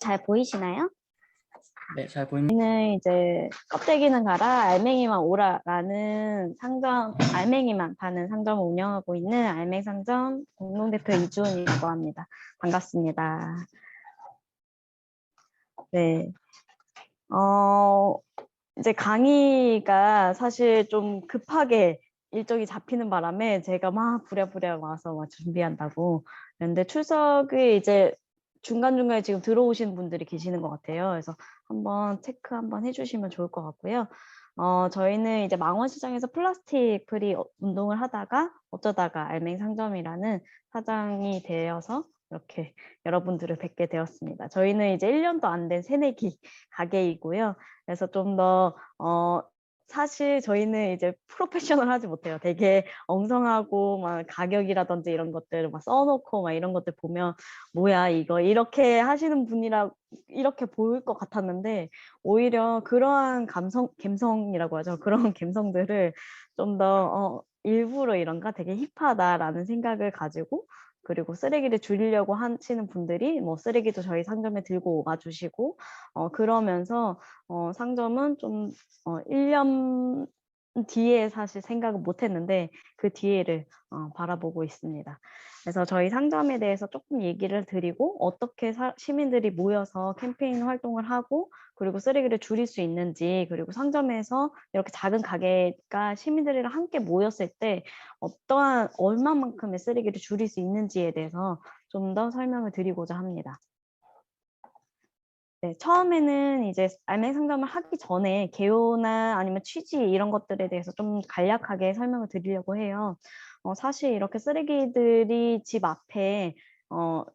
잘 보이시나요? 네, 잘 보입니다. 저희는 이제 껍데기는 가라 알맹이만 오라라는 상점, 알맹이만 파는 상점을 운영하고 있는 알맹상점 공동대표 이주은이라고 합니다. 반갑습니다. 네. 어, 이제 강의가 사실 좀 급하게 일정이 잡히는 바람에 제가 막 부랴부랴 와서 막 준비한다고. 그런데 출석이 이제 중간중간에 지금 들어오신 분들이 계시는 것 같아요. 그래서 한번 체크 한번 해주시면 좋을 것 같고요. 저희는 이제 망원시장에서 플라스틱 프리 운동을 하다가 어쩌다가 알맹상점이라는 사장이 되어서 이렇게 여러분들을 뵙게 되었습니다. 저희는 이제 1년도 안 된 새내기 가게이고요. 그래서 좀 더, 사실 저희는 이제 프로페셔널 하지 못해요. 되게 엉성하고 막 가격이라든지 이런 것들을 막 써놓고 막 이런 것들 보면 뭐야 이거 이렇게 하시는 분이라 이렇게 보일 것 같았는데 오히려 그러한 감성이라고 하죠. 그런 감성들을 좀 더 일부러 이런가 되게 힙하다라는 생각을 가지고 그리고 쓰레기를 줄이려고 하시는 분들이 뭐 쓰레기도 저희 상점에 들고 와주시고 그러면서 상점은 좀 1년 뒤에 사실 생각은 못 했는데 그 뒤에를 바라보고 있습니다. 그래서 저희 상점에 대해서 조금 얘기를 드리고 어떻게 시민들이 모여서 캠페인 활동을 하고 그리고 쓰레기를 줄일 수 있는지 그리고 상점에서 이렇게 작은 가게가 시민들이랑 함께 모였을 때 어떠한 얼마만큼의 쓰레기를 줄일 수 있는지에 대해서 좀 더 설명을 드리고자 합니다. 네, 처음에는 이제 알맹이 상담을 하기 전에 개요나 아니면 취지 이런 것들에 대해서 좀 간략하게 설명을 드리려고 해요. 사실 이렇게 쓰레기들이 집 앞에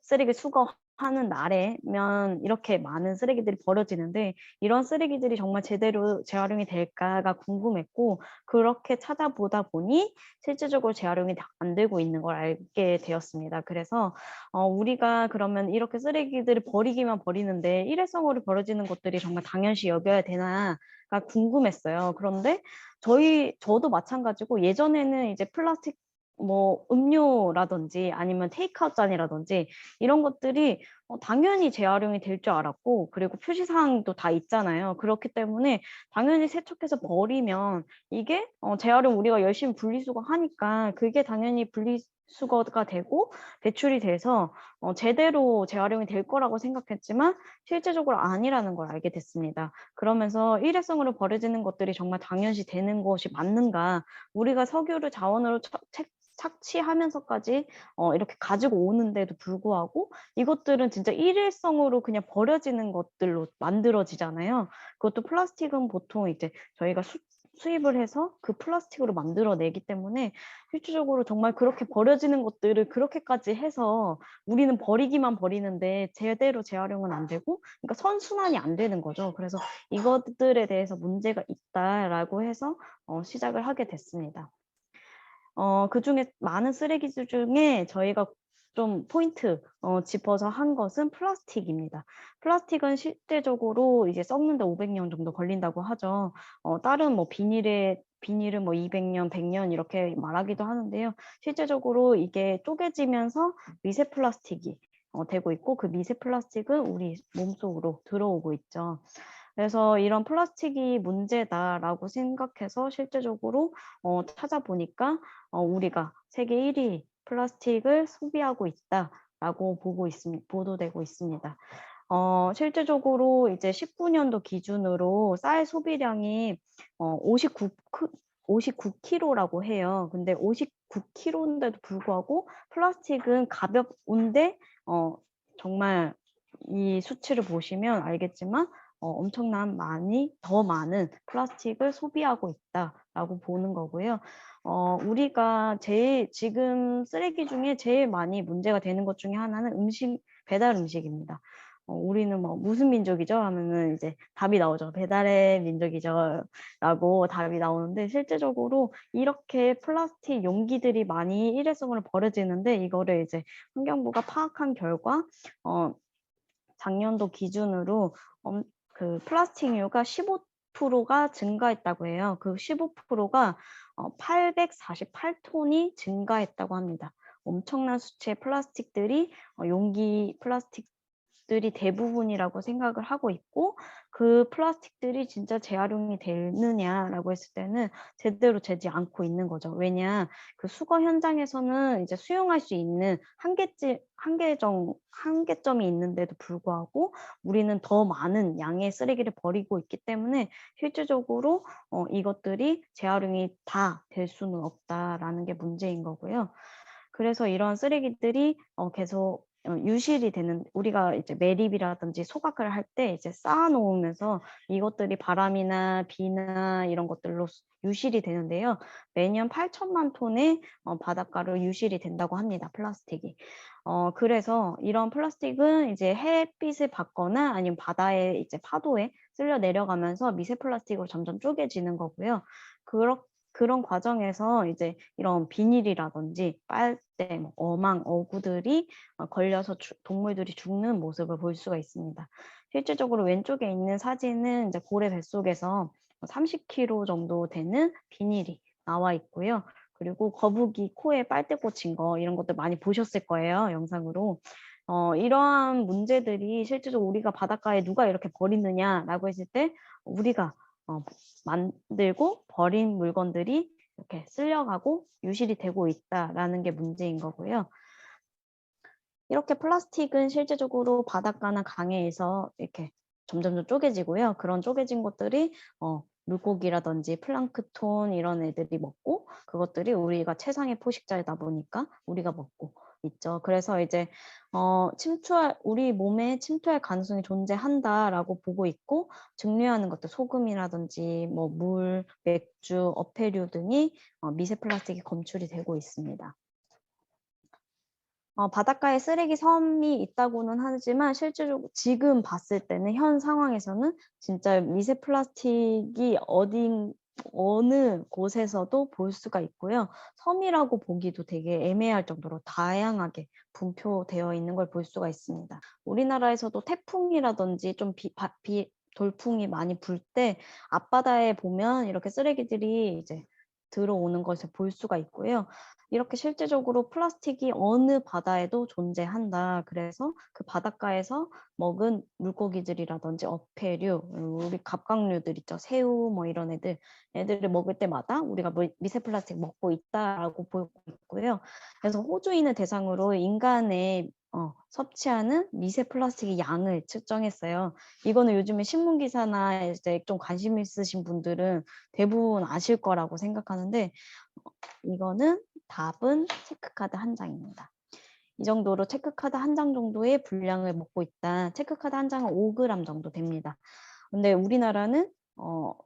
쓰레기 수거하는 날에면 이렇게 많은 쓰레기들이 버려지는데 이런 쓰레기들이 정말 제대로 재활용이 될까가 궁금했고 그렇게 찾아보다 보니 실질적으로 재활용이 안 되고 있는 걸 알게 되었습니다. 그래서 우리가 그러면 이렇게 쓰레기들을 버리기만 버리는데 일회성으로 버려지는 것들이 정말 당연시 여겨야 되나가 궁금했어요. 그런데 저도 마찬가지고 예전에는 이제 플라스틱 뭐 음료라든지 아니면 테이크아웃 잔이라든지 이런 것들이 당연히 재활용이 될 줄 알았고 그리고 표시사항도 다 있잖아요. 그렇기 때문에 당연히 세척해서 버리면 이게 재활용 우리가 열심히 분리수거 하니까 그게 당연히 분리수거가 되고 배출이 돼서 제대로 재활용이 될 거라고 생각했지만 실제적으로 아니라는 걸 알게 됐습니다. 그러면서 일회성으로 버려지는 것들이 정말 당연시 되는 것이 맞는가? 우리가 석유를 자원으로 착취하면서까지 이렇게 가지고 오는데도 불구하고 이것들은 진짜 일회성으로 그냥 버려지는 것들로 만들어지잖아요. 그것도 플라스틱은 보통 이제 저희가 수입을 해서 그 플라스틱으로 만들어내기 때문에 실질적으로 정말 그렇게 버려지는 것들을 그렇게까지 해서 우리는 버리기만 버리는데 제대로 재활용은 안 되고 그러니까 선순환이 안 되는 거죠. 그래서 이것들에 대해서 문제가 있다라고 해서 시작을 하게 됐습니다. 그중에 많은 쓰레기들 중에 저희가 좀 포인트 짚어서 한 것은 플라스틱입니다. 플라스틱은 실제적으로 이제 썩는데 500년 정도 걸린다고 하죠. 다른 뭐 비닐은 뭐 200년, 100년 이렇게 말하기도 하는데요. 실제적으로 이게 쪼개지면서 미세 플라스틱이 되고 있고 그 미세 플라스틱은 우리 몸속으로 들어오고 있죠. 그래서 이런 플라스틱이 문제다라고 생각해서 실제적으로 찾아보니까 우리가 세계 1위 플라스틱을 소비하고 있다라고 보도되고 있습니다. 실제적으로 이제 19년도 기준으로 쌀 소비량이 59kg라고 해요. 근데 59kg인데도 불구하고 플라스틱은 가볍운데 정말 이 수치를 보시면 알겠지만 엄청난 더 많은 플라스틱을 소비하고 있다라고 보는 거고요. 우리가 지금 쓰레기 중에 제일 많이 문제가 되는 것 중에 하나는 배달 음식입니다. 우리는 뭐 무슨 민족이죠? 하면은 이제 답이 나오죠. 배달의 민족이죠. 라고 답이 나오는데 실제적으로 이렇게 플라스틱 용기들이 많이 일회성으로 버려지는데 이거를 이제 환경부가 파악한 결과 작년도 기준으로 그 플라스틱류가 15%가 증가했다고 해요. 그 15%가 848톤이 증가했다고 합니다. 엄청난 수치의 플라스틱들이 플라스틱 플라스틱들이 대부분이라고 생각을 하고 있고 그 플라스틱들이 진짜 재활용이 되느냐라고 했을 때는 제대로 되지 않고 있는 거죠. 왜냐 그 수거 현장에서는 이제 수용할 수 있는 한계점이 있는데도 불구하고 우리는 더 많은 양의 쓰레기를 버리고 있기 때문에 실질적으로 이것들이 재활용이 다 될 수는 없다라는 게 문제인 거고요. 그래서 이런 쓰레기들이 계속 유실이 되는 우리가 이제 매립이라든지 소각을 할 때 이제 쌓아 놓으면서 이것들이 바람이나 비나 이런 것들로 유실이 되는데요. 매년 8천만 톤의 바닷가로 유실이 된다고 합니다, 플라스틱이. 그래서 이런 플라스틱은 이제 햇빛을 받거나 아니면 바다에 이제 파도에 쓸려 내려가면서 미세 플라스틱으로 점점 쪼개지는 거고요. 그런 과정에서 이제 이런 비닐이라든지 빨대, 뭐 어망, 어구들이 걸려서 동물들이 죽는 모습을 볼 수가 있습니다. 실질적으로 왼쪽에 있는 사진은 이제 고래 뱃속에서 30kg 정도 되는 비닐이 나와 있고요. 그리고 거북이 코에 빨대 꽂힌 거 이런 것들 많이 보셨을 거예요, 영상으로. 이러한 문제들이 실제적으로 우리가 바닷가에 누가 이렇게 버리느냐라고 했을 때 우리가 만들고 버린 물건들이 이렇게 쓸려가고 유실이 되고 있다라는 게 문제인 거고요. 이렇게 플라스틱은 실제적으로 바닷가나 강에서 이렇게 점점 쪼개지고요. 그런 쪼개진 것들이 물고기라든지 플랑크톤 이런 애들이 먹고 그것들이 우리가 최상의 포식자이다 보니까 우리가 먹고 있죠. 그래서 이제 우리 몸에 침투할 가능성이 존재한다라고 보고 있고 증류하는 것들 소금이라든지 뭐 물, 맥주, 어패류 등이 미세 플라스틱이 검출이 되고 있습니다. 바닷가에 쓰레기 섬이 있다고는 하지만 실제로 지금 봤을 때는 현 상황에서는 진짜 미세 플라스틱이 어느 곳에서도 볼 수가 있고요. 섬이라고 보기도 되게 애매할 정도로 다양하게 분포되어 있는 걸 볼 수가 있습니다. 우리나라에서도 태풍이라든지 좀 돌풍이 많이 불 때 앞바다에 보면 이렇게 쓰레기들이 이제 들어오는 것을 볼 수가 있고요. 이렇게 실제적으로 플라스틱이 어느 바다에도 존재한다. 그래서 그 바닷가에서 먹은 물고기들이라든지 어패류, 우리 갑각류들 있죠. 새우 뭐 이런 애들을 먹을 때마다 우리가 미세 플라스틱 먹고 있다라고 보고 있고요. 그래서 호주인을 대상으로 인간의 섭취하는 미세 플라스틱의 양을 측정했어요. 이거는 요즘에 신문 기사나 이제 좀 관심 있으신 분들은 대부분 아실 거라고 생각하는데 이거는 답은 체크카드 한 장입니다. 이 정도로 체크카드 한 장 정도의 분량을 먹고 있다. 체크카드 한 장은 5g 정도 됩니다. 근데 우리나라는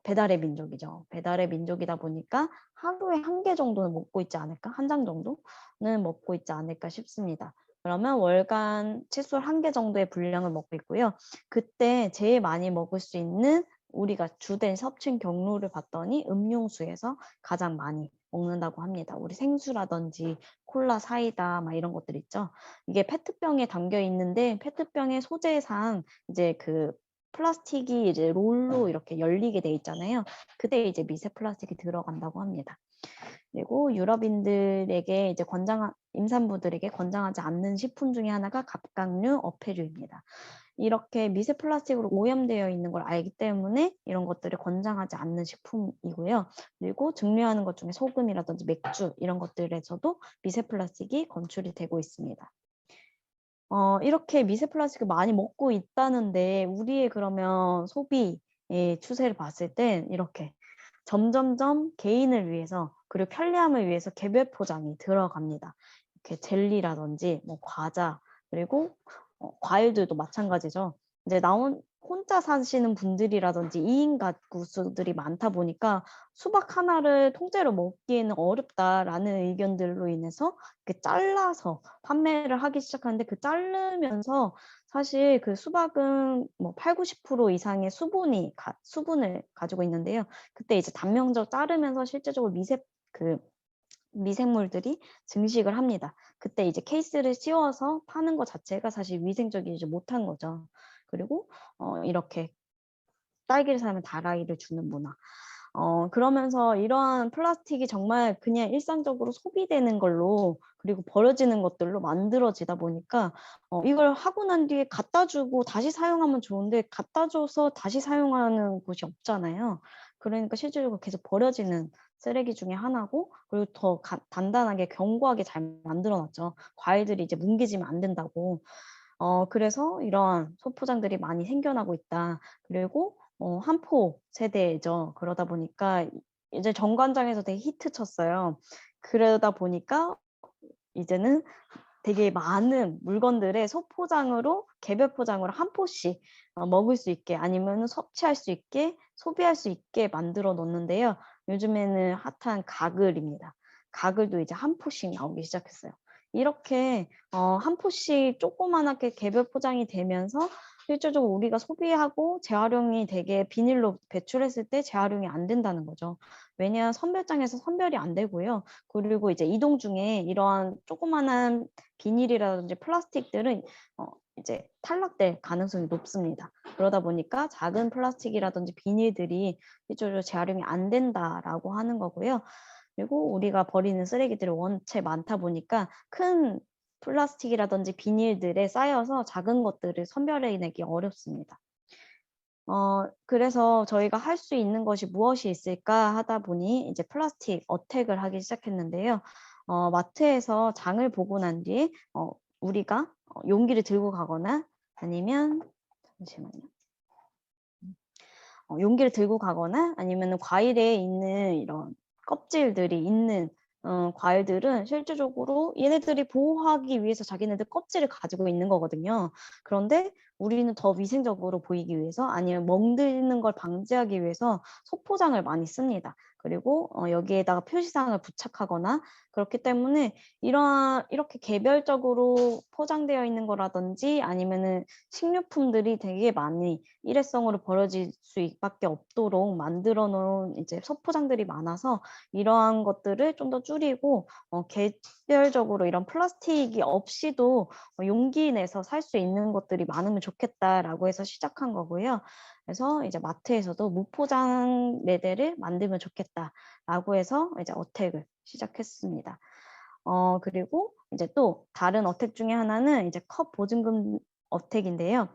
배달의 민족이죠. 배달의 민족이다 보니까 하루에 1개 정도는 먹고 있지 않을까? 한 장 정도는 먹고 있지 않을까 싶습니다. 그러면 월간 칫솔 1개 정도의 분량을 먹고 있고요. 그때 제일 많이 먹을 수 있는 우리가 주된 섭취 경로를 봤더니 음료수에서 가장 많이 먹는다고 합니다. 우리 생수라든지 콜라, 사이다 막 이런 것들 있죠. 이게 페트병에 담겨 있는데 페트병의 소재상 이제 그 플라스틱이 이제 롤로 이렇게 열리게 돼 있잖아요. 그때 이제 미세 플라스틱이 들어간다고 합니다. 그리고 유럽인들에게 이제 임산부들에게 권장하지 않는 식품 중에 하나가 갑각류, 어패류입니다. 이렇게 미세 플라스틱으로 오염되어 있는 걸 알기 때문에 이런 것들을 권장하지 않는 식품이고요. 그리고 증류하는 것 중에 소금이라든지 맥주 이런 것들에서도 미세 플라스틱이 검출이 되고 있습니다. 이렇게 미세 플라스틱을 많이 먹고 있다는데 우리의 그러면 소비의 추세를 봤을 땐 이렇게 점점점 개인을 위해서 그리고 편리함을 위해서 개별 포장이 들어갑니다. 이렇게 젤리라든지 뭐 과자 그리고 과일들도 마찬가지죠. 이제 혼자 사시는 분들이라든지 2인 가구수들이 많다 보니까 수박 하나를 통째로 먹기에는 어렵다라는 의견들로 인해서 이렇게 잘라서 판매를 하기 시작하는데 그 자르면서 사실 그 수박은 뭐 8, 90% 이상의 수분을 가지고 있는데요. 그때 이제 단면적 자르면서 실제적으로 미생물들이 증식을 합니다. 그때 이제 케이스를 씌워서 파는 것 자체가 사실 위생적이지 못한 거죠. 그리고 이렇게 딸기를 사면 다라이를 주는 문화. 그러면서 이러한 플라스틱이 정말 그냥 일상적으로 소비되는 걸로 그리고 버려지는 것들로 만들어지다 보니까 이걸 하고 난 뒤에 갖다 주고 다시 사용하면 좋은데 갖다 줘서 다시 사용하는 곳이 없잖아요. 그러니까 실질적으로 계속 버려지는 쓰레기 중에 하나고 그리고 더 단단하게 견고하게 잘 만들어 놨죠. 과일들이 이제 뭉개지면 안 된다고. 그래서 이러한 소포장들이 많이 생겨나고 있다. 그리고 한포 세대죠. 그러다 보니까 이제 정관장에서 되게 히트쳤어요. 그러다 보니까 이제는 되게 많은 물건들의 소포장으로 개별 포장으로 한 포씩 먹을 수 있게 아니면은 섭취할 수 있게 소비할 수 있게 만들어 놓는데요. 요즘에는 핫한 가글입니다. 가글도 이제 한 포씩 나오기 시작했어요. 이렇게 한 포씩 조그맣게 개별 포장이 되면서 실질적으로 우리가 소비하고 재활용이 되게 비닐로 배출했을 때 재활용이 안 된다는 거죠. 왜냐 선별장에서 선별이 안 되고요. 그리고 이제 이동 중에 이러한 조그마한 비닐이라든지 플라스틱들은 이제 탈락될 가능성이 높습니다. 그러다 보니까 작은 플라스틱이라든지 비닐들이 실제로 재활용이 안 된다라고 하는 거고요. 그리고 우리가 버리는 쓰레기들이 원체 많다 보니까 큰 플라스틱이라든지 비닐들에 쌓여서 작은 것들을 선별해내기 어렵습니다. 그래서 저희가 할 수 있는 것이 무엇이 있을까 하다 보니 이제 플라스틱 어택을 하기 시작했는데요. 마트에서 장을 보고 난 뒤에 우리가 용기를 들고 가거나 아니면 잠시만요. 용기를 들고 가거나 아니면은 과일에 있는 이런 껍질들이 있는 과일들은 실질적으로 얘네들이 보호하기 위해서 자기네들 껍질을 가지고 있는 거거든요. 그런데 우리는 더 위생적으로 보이기 위해서 아니면 멍드는 걸 방지하기 위해서 소포장을 많이 씁니다. 그리고 여기에다가 표시상을 부착하거나 그렇기 때문에 이렇게 개별적으로 포장되어 있는 거라든지 아니면은 식료품들이 되게 많이 일회성으로 버려질 수밖에 없도록 만들어 놓은 이제 소포장들이 많아서 이러한 것들을 좀 더 줄이고 개별적으로 이런 플라스틱이 없이도 용기 내서 살 수 있는 것들이 많으면 좋겠다라고 해서 시작한 거고요. 그래서 이제 마트에서도 무포장 매대를 만들면 좋겠다라고 해서 이제 어택을 시작했습니다. 그리고 이제 또 다른 어택 중에 하나는 이제 컵 보증금 어택인데요.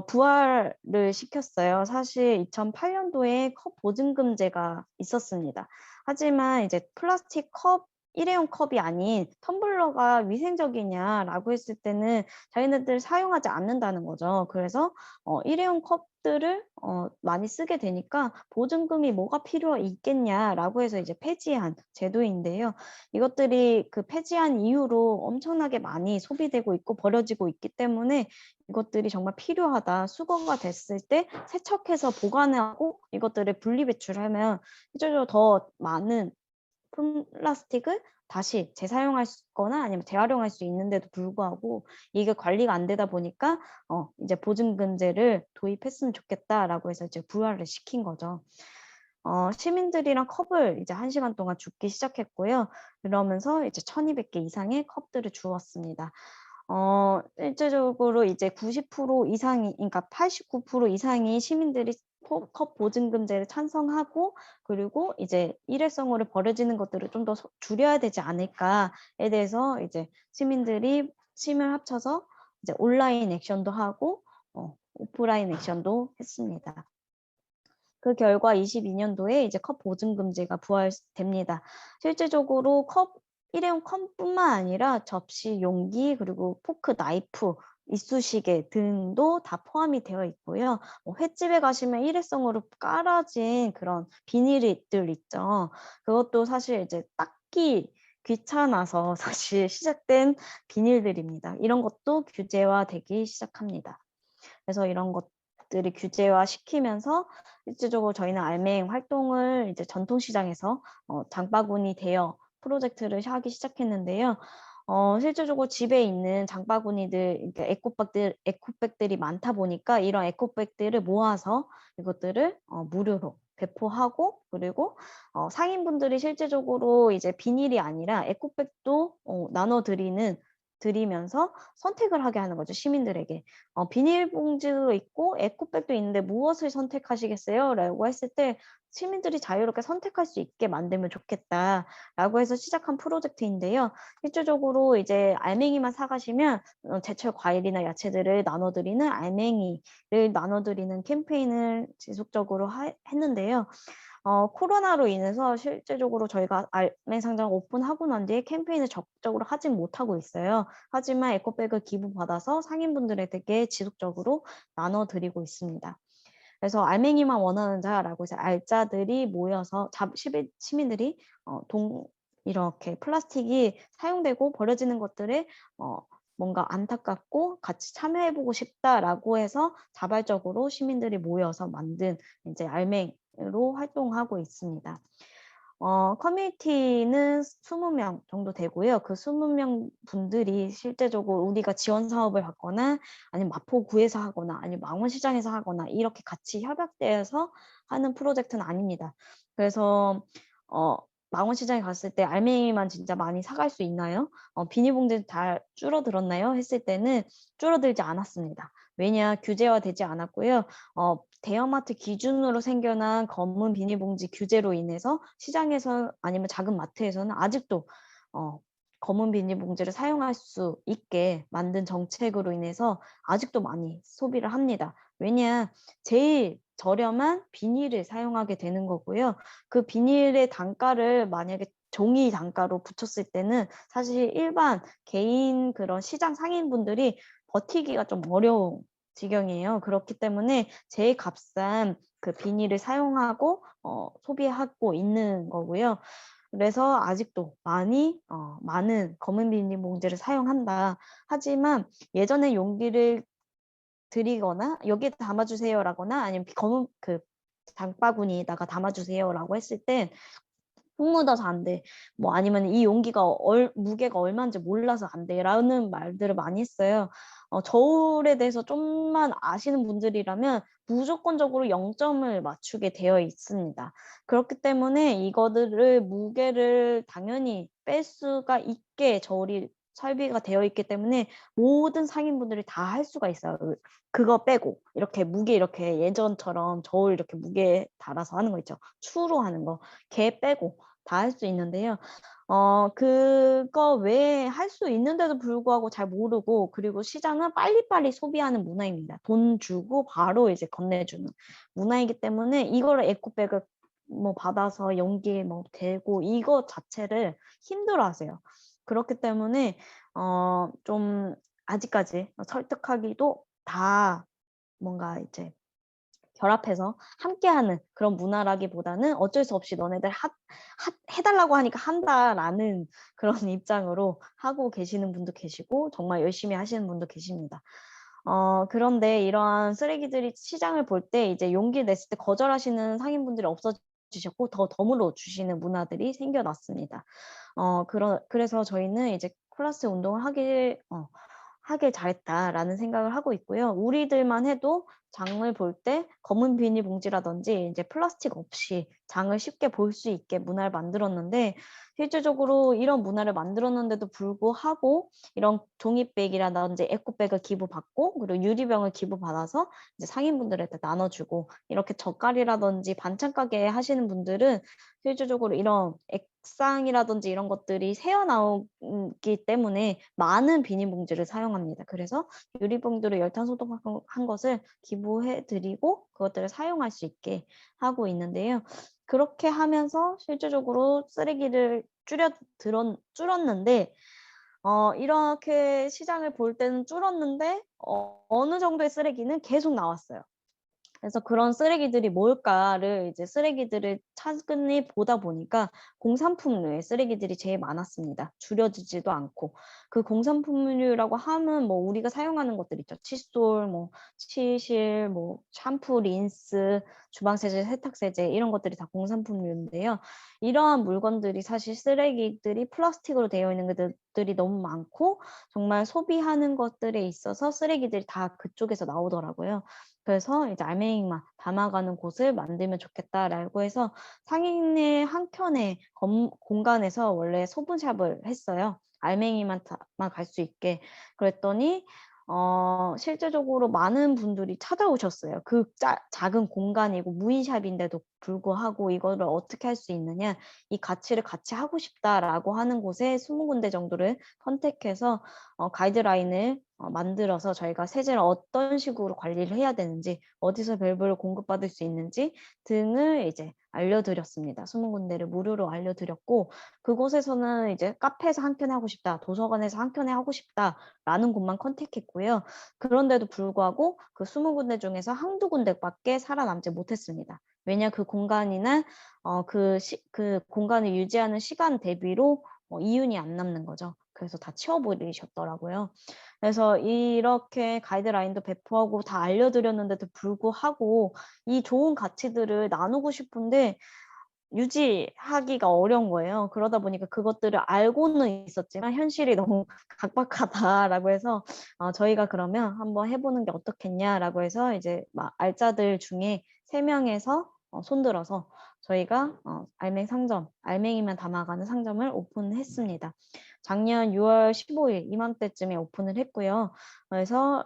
부활을 시켰어요. 사실 2008년도에 컵 보증금제가 있었습니다. 하지만 이제 플라스틱 컵 일회용 컵이 아닌 텀블러가 위생적이냐라고 했을 때는 자기네들 사용하지 않는다는 거죠. 그래서 일회용 컵들을 많이 쓰게 되니까 보증금이 뭐가 필요 있겠냐라고 해서 이제 폐지한 제도인데요. 이것들이 그 폐지한 이후로 엄청나게 많이 소비되고 있고 버려지고 있기 때문에 이것들이 정말 필요하다. 수거가 됐을 때 세척해서 보관하고 이것들을 분리 배출하면 실제로 더 많은 플라스틱을 다시 재사용할 수 거나 아니면 재활용할 수 있는데도 불구하고 이게 관리가 안 되다 보니까 이제 보증금제를 도입했으면 좋겠다라고 해서 이제 부활을 시킨 거죠. 시민들이랑 컵을 이제 1시간 동안 줍기 시작했고요. 그러면서 이제 1,200개 이상의 컵들을 주었습니다. 실제적으로 이제 90% 이상이 그러니까 89% 이상이 시민들이 컵 보증금제를 찬성하고 그리고 이제 일회성으로 버려지는 것들을 좀 더 줄여야 되지 않을까에 대해서 이제 시민들이 힘을 합쳐서 이제 온라인 액션도 하고 오프라인 액션도 했습니다. 그 결과 22년도에 이제 컵 보증금제가 부활됩니다. 실질적으로 일회용 컵뿐만 아니라 접시, 용기, 그리고 포크, 나이프, 이쑤시개 등도 다 포함이 되어 있고요. 횟집에 가시면 일회성으로 깔아진 그런 비닐들 있죠. 그것도 사실 이제 닦기 귀찮아서 사실 시작된 비닐들입니다. 이런 것도 규제화되기 시작합니다. 그래서 이런 것들이 규제화시키면서 실질적으로 저희는 알맹 활동을 이제 전통시장에서 장바구니 대여 프로젝트를 하기 시작했는데요. 실질적으로 집에 있는 장바구니들, 그러니까 에코백들이 많다 보니까 이런 에코백들을 모아서 이것들을 무료로 배포하고 그리고 상인분들이 실질적으로 이제 비닐이 아니라 에코백도 드리면서 선택을 하게 하는 거죠, 시민들에게. 비닐봉지도 있고 에코백도 있는데 무엇을 선택하시겠어요? 라고 했을 때 시민들이 자유롭게 선택할 수 있게 만들면 좋겠다라고 해서 시작한 프로젝트인데요. 실질적으로 이제 알맹이만 사가시면 제철 과일이나 야채들을 나눠드리는 알맹이를 나눠드리는 캠페인을 지속적으로 했는데요. 코로나로 인해서 실제적으로 저희가 알맹이 상자를 오픈하고 난 뒤에 캠페인을 적극적으로 하진 못하고 있어요. 하지만 에코백을 기부받아서 상인분들에게 지속적으로 나눠드리고 있습니다. 그래서 알맹이만 원하는 자라고 해서 알짜들이 모여서 시민들이 이렇게 플라스틱이 사용되고 버려지는 것들에 뭔가 안타깝고 같이 참여해보고 싶다라고 해서 자발적으로 시민들이 모여서 만든 이제 알맹이로 활동하고 있습니다. 커뮤니티는 20명 정도 되고요. 그 20명 분들이 실제적으로 우리가 지원 사업을 받거나 아니면 마포구에서 하거나 아니면 망원시장에서 하거나 이렇게 같이 협약돼서 하는 프로젝트는 아닙니다. 그래서 망원시장에 갔을 때 알맹이만 진짜 많이 사갈 수 있나요? 비닐봉지 다 줄어들었나요? 했을 때는 줄어들지 않았습니다. 왜냐? 규제화되지 않았고요. 대형마트 기준으로 생겨난 검은 비닐봉지 규제로 인해서 시장에서 아니면 작은 마트에서는 아직도 검은 비닐봉지를 사용할 수 있게 만든 정책으로 인해서 아직도 많이 소비를 합니다. 왜냐? 제일 저렴한 비닐을 사용하게 되는 거고요. 그 비닐의 단가를 만약에 종이 단가로 붙였을 때는 사실 일반 개인 그런 시장 상인분들이 버티기가 좀 어려운 지경이에요. 그렇기 때문에 제일 값싼 그 비닐을 사용하고 소비하고 있는 거고요. 그래서 아직도 많은 검은 비닐봉지를 사용한다. 하지만 예전에 용기를 드리거나 여기에 담아주세요라거나 아니면 검은 그 장바구니에다가 담아주세요라고 했을 땐 흙 묻어서 안 돼. 뭐 아니면 이 용기가 무게가 얼마인지 몰라서 안 돼. 라는 말들을 많이 했어요. 저울에 대해서 좀만 아시는 분들이라면 무조건적으로 0점을 맞추게 되어 있습니다. 그렇기 때문에 이거들을 무게를 당연히 뺄 수가 있게 저울이 설비가 되어 있기 때문에 모든 상인분들이 다 할 수가 있어요. 그거 빼고 이렇게 무게 이렇게 예전처럼 저울 이렇게 무게 달아서 하는 거 있죠. 추로 하는 거. 걔 빼고 다 할 수 있는데요. 그거 외에 할 수 있는데도 불구하고 잘 모르고 그리고 시장은 빨리빨리 소비하는 문화입니다. 돈 주고 바로 이제 건네주는 문화이기 때문에 이거를 에코백을 뭐 받아서 용기에 뭐 대고 이거 자체를 힘들어하세요. 그렇기 때문에 좀 아직까지 설득하기도 다 뭔가 이제 결합해서 함께하는 그런 문화라기보다는 어쩔 수 없이 너네들 해달라고 하니까 한다라는 그런 입장으로 하고 계시는 분도 계시고 정말 열심히 하시는 분도 계십니다. 그런데 이러한 쓰레기들이 시장을 볼 때 이제 용기 냈을 때 거절하시는 상인분들이 없어지셨고 더 덤으로 주시는 문화들이 생겨났습니다. 그래서 저희는 이제 클라스 운동을 하길 잘했다라는 생각을 하고 있고요. 우리들만 해도 장을 볼 때 검은 비닐봉지라든지 이제 플라스틱 없이 장을 쉽게 볼 수 있게 문화를 만들었는데 실질적으로 이런 문화를 만들었는데도 불구하고 이런 종이백이라든지 에코백을 기부받고 그리고 유리병을 기부받아서 이제 상인분들한테 나눠주고 이렇게 젓갈이라든지 반찬 가게 하시는 분들은 실질적으로 이런 액상이라든지 이런 것들이 새어나오기 때문에 많은 비닐봉지를 사용합니다. 그래서 유리봉지로 열탄 소독한 것을 기부해 드리고 그것들을 사용할 수 있게 하고 있는데요. 그렇게 하면서 실질적으로 쓰레기를 줄었는데 이렇게 시장을 볼 때는 줄었는데 어느 정도의 쓰레기는 계속 나왔어요. 그래서 그런 쓰레기들이 뭘까를 이제 쓰레기들을 차근히 보다 보니까 공산품류의 쓰레기들이 제일 많았습니다. 줄여지지도 않고. 그 공산품류라고 하면 뭐 우리가 사용하는 것들 있죠. 칫솔, 뭐 치실, 뭐 샴푸, 린스, 주방세제, 세탁세제 이런 것들이 다 공산품류인데요. 이러한 물건들이 사실 쓰레기들이 플라스틱으로 되어 있는 것들이 너무 많고 정말 소비하는 것들에 있어서 쓰레기들이 다 그쪽에서 나오더라고요. 그래서 이제 알맹이만 담아가는 곳을 만들면 좋겠다라고 해서 상인의 한켠의 공간에서 원래 소분샵을 했어요. 알맹이만 갈 수 있게. 그랬더니 실제적으로 많은 분들이 찾아오셨어요. 그 작은 공간이고 무인샵인데도 불구하고 "이거를 어떻게 할 수 있느냐. 이 가치를 같이 하고 싶다."라고 하는 곳에 20 군데 정도를 선택해서 가이드라인을 만들어서 저희가 세제를 어떤 식으로 관리를 해야 되는지, 어디서 밸브를 공급받을 수 있는지 등을 이제 알려드렸습니다. 20 군데를 무료로 알려드렸고, 그곳에서는 이제 "카페에서 한 켠에 하고 싶다. 도서관에서 한 켠에 하고 싶다."라는 곳만 컨택했고요. 그런데도 불구하고 그 20 군데 중에서 한두 군데밖에 살아남지 못했습니다. 왜냐, 그 공간이나 그 공간을 유지하는 시간 대비로 이윤이 안 남는 거죠. 그래서 다 치워 버리셨더라고요. 그래서 이렇게 가이드라인도 배포하고 다 알려드렸는데도 불구하고 이 좋은 가치들을 나누고 싶은데 유지하기가 어려운 거예요. 그러다 보니까 그것들을 알고는 있었지만 현실이 너무 각박하다라고 해서 저희가 "그러면 한번 해 보는 게 어떻겠냐."라고 해서 이제 막 알짜들 중에 3 명에서 손들어서 저희가 알맹 상점, 알맹이만 담아가는 상점을 오픈했습니다. 작년 6월 15일 이맘때쯤에 오픈을 했고요. 그래서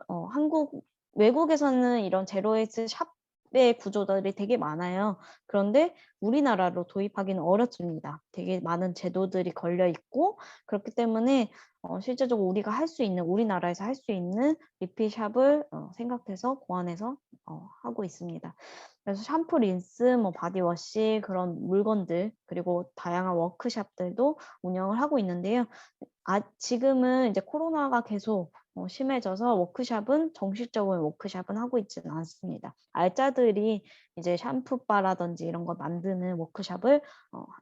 외국에서는 이런 제로웨이스 샵의 구조들이 되게 많아요. 그런데 우리나라로 도입하기는 어렵습니다. 되게 많은 제도들이 걸려 있고, 그렇기 때문에 실제적으로 우리가 할 수 있는, 우리나라에서 할 수 있는 리필샵을 생각해서 고안해서 하고 있습니다. 그래서 샴푸, 린스, 뭐 바디워시 그런 물건들, 그리고 다양한 워크샵들도 운영을 하고 있는데요. 지금은 이제 코로나가 계속 심해져서 정식적인 워크샵은 하고 있지는 않습니다. 알짜들이 이제 샴푸바라든지 이런 거 만드는 워크샵을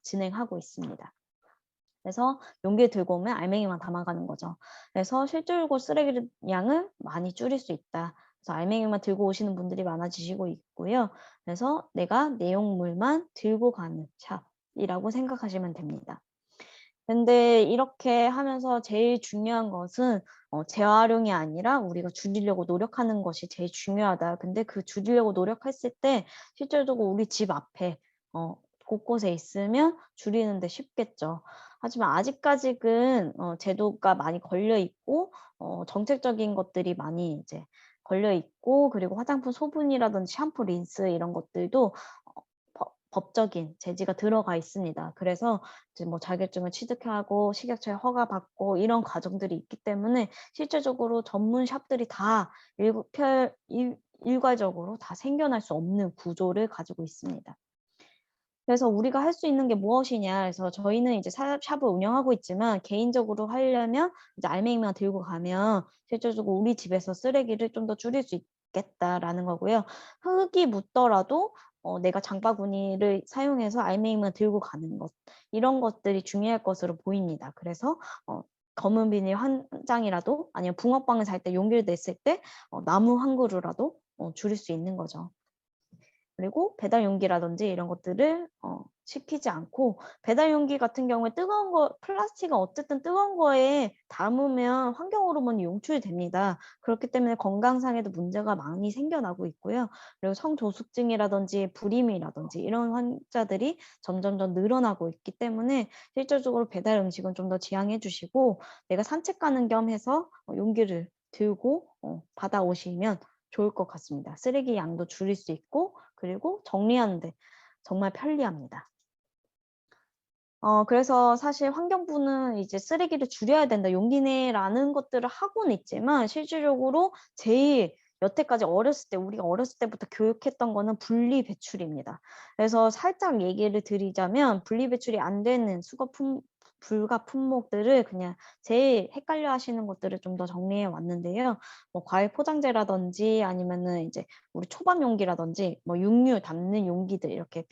진행하고 있습니다. 그래서 용기 들고 오면 알맹이만 담아가는 거죠. 그래서 실질적으로 쓰레기 양을 많이 줄일 수 있다. 그래서 알맹이만 들고 오시는 분들이 많아지시고 있고요. 그래서 내가 내용물만 들고 가는 샵이라고 생각하시면 됩니다. 근데 이렇게 하면서 제일 중요한 것은 재활용이 아니라 우리가 줄이려고 노력하는 것이 제일 중요하다. 근데 그 줄이려고 노력했을 때 실질적으로 우리 집 앞에 곳곳에 있으면 줄이는 데 쉽겠죠. 하지만 아직까지는 제도가 많이 걸려 있고 정책적인 것들이 많이 이제 걸려 있고, 그리고 화장품 소분이라든지 샴푸, 린스 이런 것들도 법적인 제지가 들어가 있습니다. 그래서 이제 뭐 자격증을 취득하고 식약처에 허가받고 이런 과정들이 있기 때문에 실제적으로 전문 샵들이 다 일괄적으로 다 생겨날 수 없는 구조를 가지고 있습니다. 그래서 우리가 할 수 있는 게 무엇이냐 해서 저희는 이제 샵을 운영하고 있지만, 개인적으로 하려면 이제 알맹이만 들고 가면 실질적으로 우리 집에서 쓰레기를 좀 더 줄일 수 있겠다라는 거고요. 흙이 묻더라도 내가 장바구니를 사용해서 알맹이만 들고 가는 것, 이런 것들이 중요할 것으로 보입니다. 그래서 검은 비닐 한 장이라도, 아니면 붕어빵을 살 때 용기를 냈을 때 나무 한 그루라도 줄일 수 있는 거죠. 그리고 배달 용기라든지 이런 것들을 시키지 않고, 배달 용기 같은 경우에 뜨거운 거, 플라스틱은 어쨌든 뜨거운 거에 담으면 환경 호르몬이 용출됩니다. 그렇기 때문에 건강상에도 문제가 많이 생겨나고 있고요. 그리고 성조숙증이라든지 불임이라든지 이런 환자들이 점점점 늘어나고 있기 때문에 실질적으로 배달 음식은 좀 더 지양해 주시고, 내가 산책 가는 겸 해서 용기를 들고 받아오시면 좋을 것 같습니다. 쓰레기 양도 줄일 수 있고, 그리고 정리하는 데 정말 편리합니다. 그래서 사실 환경부는 이제 "쓰레기를 줄여야 된다. 용기 내라는 것들을 하고는 있지만, 실질적으로 제일 여태까지 우리가 어렸을 때부터 교육했던 거는 분리배출입니다. 그래서 살짝 얘기를 드리자면, 분리배출이 안 되는 불가 품목들을 그냥 제일 헷갈려 하시는 것들을 좀 더 정리해 왔는데요. 뭐 과일 포장재라든지, 아니면은 이제 우리 초밥 용기라든지, 뭐 육류 담는 용기들, 이렇게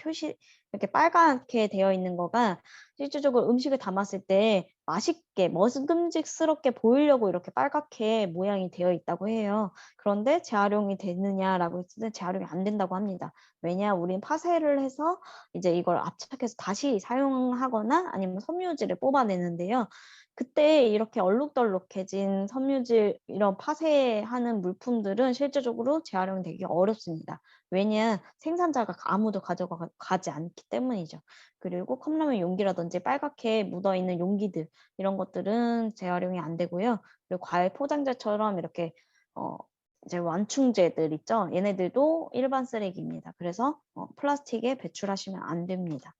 빨갛게 되어 있는 거가 실질적으로 음식을 담았을 때 맛있게 먹음직스럽게 보이려고 이렇게 빨갛게 모양이 되어 있다고 해요. 그런데 재활용이 되느냐라고 했을 때 재활용이 안 된다고 합니다. 왜냐, 우린 파쇄를 해서 이제 이걸 압착해서 다시 사용하거나 아니면 섬유질을 뽑아내는데요. 그때 이렇게 얼룩덜룩해진 섬유질, 이런 파쇄하는 물품들은 실질적으로 재활용이 되기 어렵습니다. 왜냐, 생산자가 아무도 가져가지 않기 때문이죠. 그리고 컵라면 용기라든지 빨갛게 묻어 있는 용기들, 이런 것들은 재활용이 안 되고요. 그리고 과일 포장재처럼 이렇게 이제 완충제들 있죠. 얘네들도 일반 쓰레기입니다. 그래서 플라스틱에 배출하시면 안 됩니다.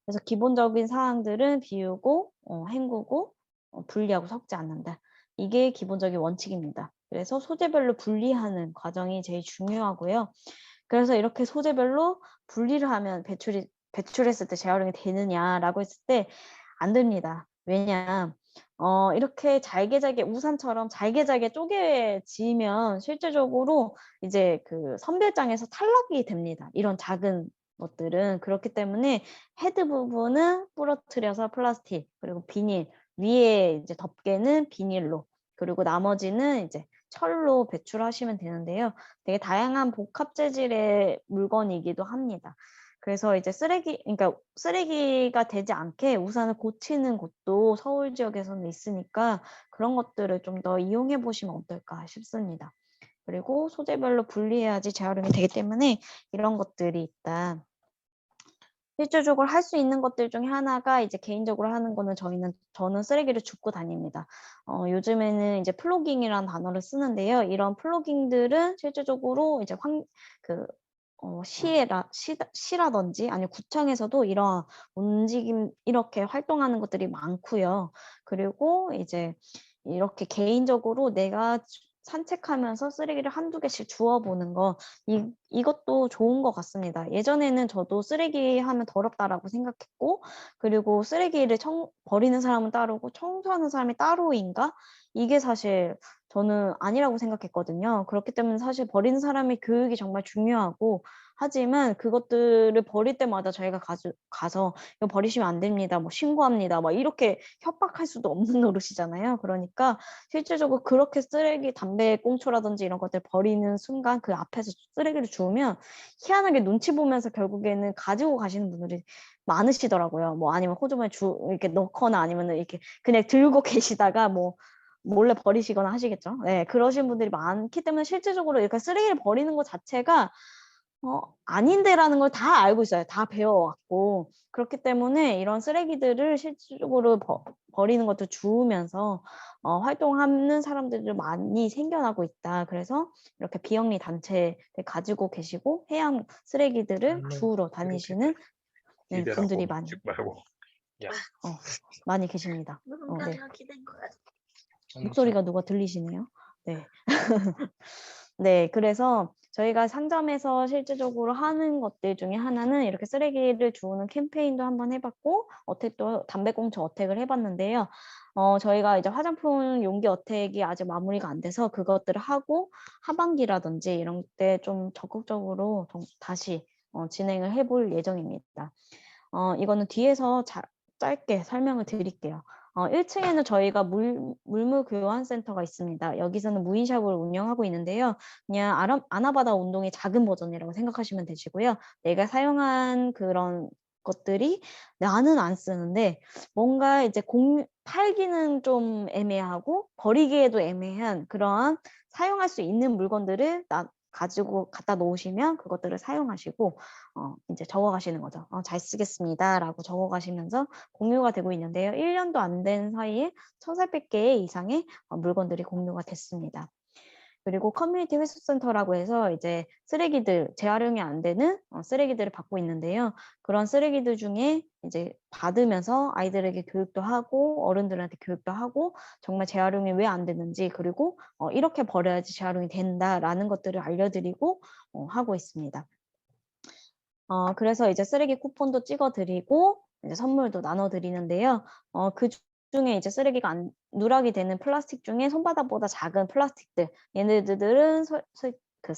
그래서 기본적인 사항들은 비우고 헹구고 분리하고 섞지 않는다. 이게 기본적인 원칙입니다. 그래서 소재별로 분리하는 과정이 제일 중요하고요. 그래서 이렇게 소재별로 분리를 하면 배출했을 때 재활용이 되느냐라고 했을 때 안 됩니다. 왜냐? 이렇게 잘게 우산처럼 잘게 쪼개지면 실제적으로 이제 그 선별장에서 탈락이 됩니다. 이런 작은 것들은. 그렇기 때문에 헤드 부분은 부러뜨려서 플라스틱, 그리고 비닐, 위에 이제 덮개는 비닐로, 그리고 나머지는 이제 철로 배출하시면 되는데요. 되게 다양한 복합 재질의 물건이기도 합니다. 그래서 이제 그러니까 쓰레기가 되지 않게 우산을 고치는 곳도 서울 지역에서는 있으니까 그런 것들을 좀 더 이용해 보시면 어떨까 싶습니다. 그리고 소재별로 분리해야지 재활용이 되기 때문에 이런 것들이 있다. 실질적으로 할 수 있는 것들 중에 하나가 이제 개인적으로 하는 거는 저는 쓰레기를 줍고 다닙니다. 요즘에는 이제 플로깅이라는 단어를 쓰는데요. 이런 플로깅들은 실질적으로 이제 시라든지 아니면 구청에서도 이런 움직임 이렇게 활동하는 것들이 많고요. 그리고 이제 이렇게 개인적으로 내가 산책하면서 쓰레기를 한두 개씩 주워 보는 거 이것도 좋은 것 같습니다. 예전에는 저도 쓰레기 하면 더럽다라고 생각했고, 그리고 쓰레기를 버리는 사람은 따로고 청소하는 사람이 따로인가? 이게 사실 저는 아니라고 생각했거든요. 그렇기 때문에 사실 버리는 사람의 교육이 정말 중요하고, 하지만 그것들을 버릴 때마다 저희가 가서 이거 버리시면 안 됩니다. 뭐 신고합니다. 막 이렇게 협박할 수도 없는 노릇이잖아요. 그러니까 실질적으로 그렇게 쓰레기, 담배 꽁초라든지 이런 것들 버리는 순간 그 앞에서 쓰레기를 주우면 희한하게 눈치 보면서 결국에는 가지고 가시는 분들이 많으시더라고요. 뭐 아니면 호주머니에 이렇게 넣거나 아니면은 이렇게 그냥 들고 계시다가 뭐 몰래 버리시거나 하시겠죠. 네, 그러신 분들이 많기 때문에 실질적으로 이렇게 쓰레기를 버리는 것 자체가 아닌데라는 걸 다 알고 있어요. 다 배워왔고. 그렇기 때문에 이런 쓰레기들을 실질적으로 버리는 것도 주우면서 활동하는 사람들도 많이 생겨나고 있다. 그래서 이렇게 비영리 단체를 가지고 계시고 해양 쓰레기들을 주우러 다니시는 네, 기대라고 분들이 많이 묻지 말고. 야. 많이 계십니다. 네. 누군가가 기댄 거야. 목소리가 누가 들리시네요. 네. 네, 그래서 저희가 상점에서 실질적으로 하는 것들 중에 하나는 이렇게 쓰레기를 주우는 캠페인도 한번 해봤고, 어택도 담배꽁초 어택을 해봤는데요. 저희가 이제 화장품 용기 어택이 아직 마무리가 안 돼서 그것들을 하고 하반기라든지 이런 때 좀 적극적으로 다시 진행을 해볼 예정입니다. 이거는 뒤에서 짧게 설명을 드릴게요. 1층에는 저희가 물물 교환센터가 있습니다. 여기서는 무인샵을 운영하고 있는데요. 그냥 아나바다 운동의 작은 버전이라고 생각하시면 되시고요. 내가 사용한 그런 것들이 나는 안 쓰는데 뭔가 이제 팔기는 좀 애매하고 버리기에도 애매한 그러한 사용할 수 있는 물건들을 가지고 갖다 놓으시면 그것들을 사용하시고 이제 적어가시는 거죠. 잘 쓰겠습니다라고 적어가시면서 공유가 되고 있는데요. 1년도 안 된 사이에 1,400개 이상의 물건들이 공유가 됐습니다. 그리고 커뮤니티 회수센터라고 해서 이제 쓰레기들, 재활용이 안 되는 쓰레기들을 받고 있는데요. 그런 쓰레기들 중에 이제 받으면서 아이들에게 교육도 하고 어른들한테 교육도 하고 정말 재활용이 왜 안 되는지 그리고 이렇게 버려야지 재활용이 된다라는 것들을 알려드리고 하고 있습니다. 그래서 이제 쓰레기 쿠폰도 찍어드리고 이제 선물도 나눠드리는데요. 그 중에 이제 쓰레기가 누락이 되는 플라스틱 중에 손바닥보다 작은 플라스틱들 얘네들은 그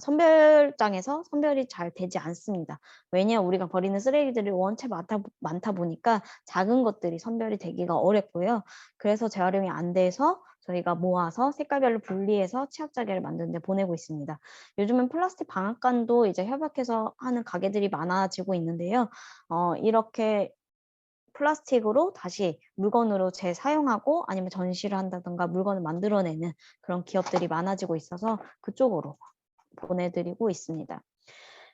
선별장에서 선별이 잘 되지 않습니다. 왜냐 우리가 버리는 쓰레기들이 원체 많다 보니까 작은 것들이 선별이 되기가 어렵고요. 그래서 재활용이 안 돼서 저희가 모아서 색깔별로 분리해서 취합자개를 만드는 데 보내고 있습니다. 요즘은 플라스틱 방앗간도 이제 협약해서 하는 가게들이 많아지고 있는데요. 이렇게 플라스틱으로 다시 물건으로 재사용하고 아니면 전시를 한다든가 물건을 만들어내는 그런 기업들이 많아지고 있어서 그쪽으로 보내드리고 있습니다.